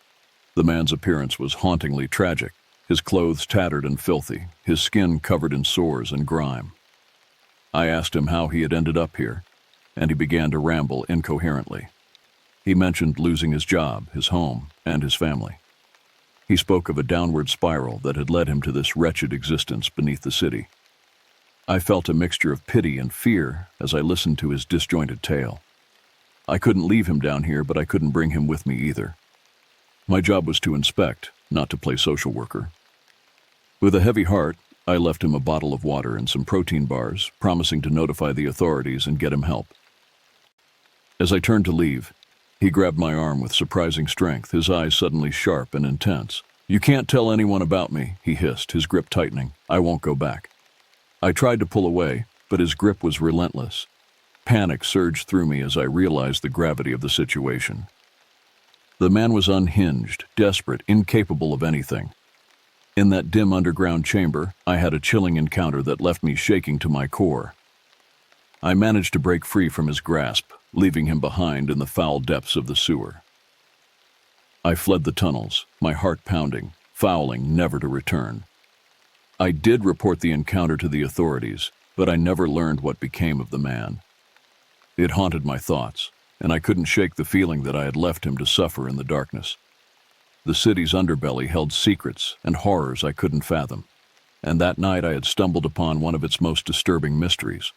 The man's appearance was hauntingly tragic, his clothes tattered and filthy, his skin covered in sores and grime. I asked him how he had ended up here, and he began to ramble incoherently. He mentioned losing his job, his home, and his family. He spoke of a downward spiral that had led him to this wretched existence beneath the city. I felt a mixture of pity and fear as I listened to his disjointed tale. I couldn't leave him down here, but I couldn't bring him with me either. My job was to inspect, not to play social worker. With a heavy heart, I left him a bottle of water and some protein bars, promising to notify the authorities and get him help. As I turned to leave, he grabbed my arm with surprising strength, his eyes suddenly sharp and intense. "You can't tell anyone about me," he hissed, his grip tightening. "I won't go back." I tried to pull away, but his grip was relentless. Panic surged through me as I realized the gravity of the situation. The man was unhinged, desperate, incapable of anything. In that dim underground chamber, I had a chilling encounter that left me shaking to my core. I managed to break free from his grasp, leaving him behind in the foul depths of the sewer. I fled the tunnels, my heart pounding, vowing never to return. I did report the encounter to the authorities, but I never learned what became of the man. It haunted my thoughts, and I couldn't shake the feeling that I had left him to suffer in the darkness. The city's underbelly held secrets and horrors I couldn't fathom, and that night I had stumbled upon one of its most disturbing mysteries.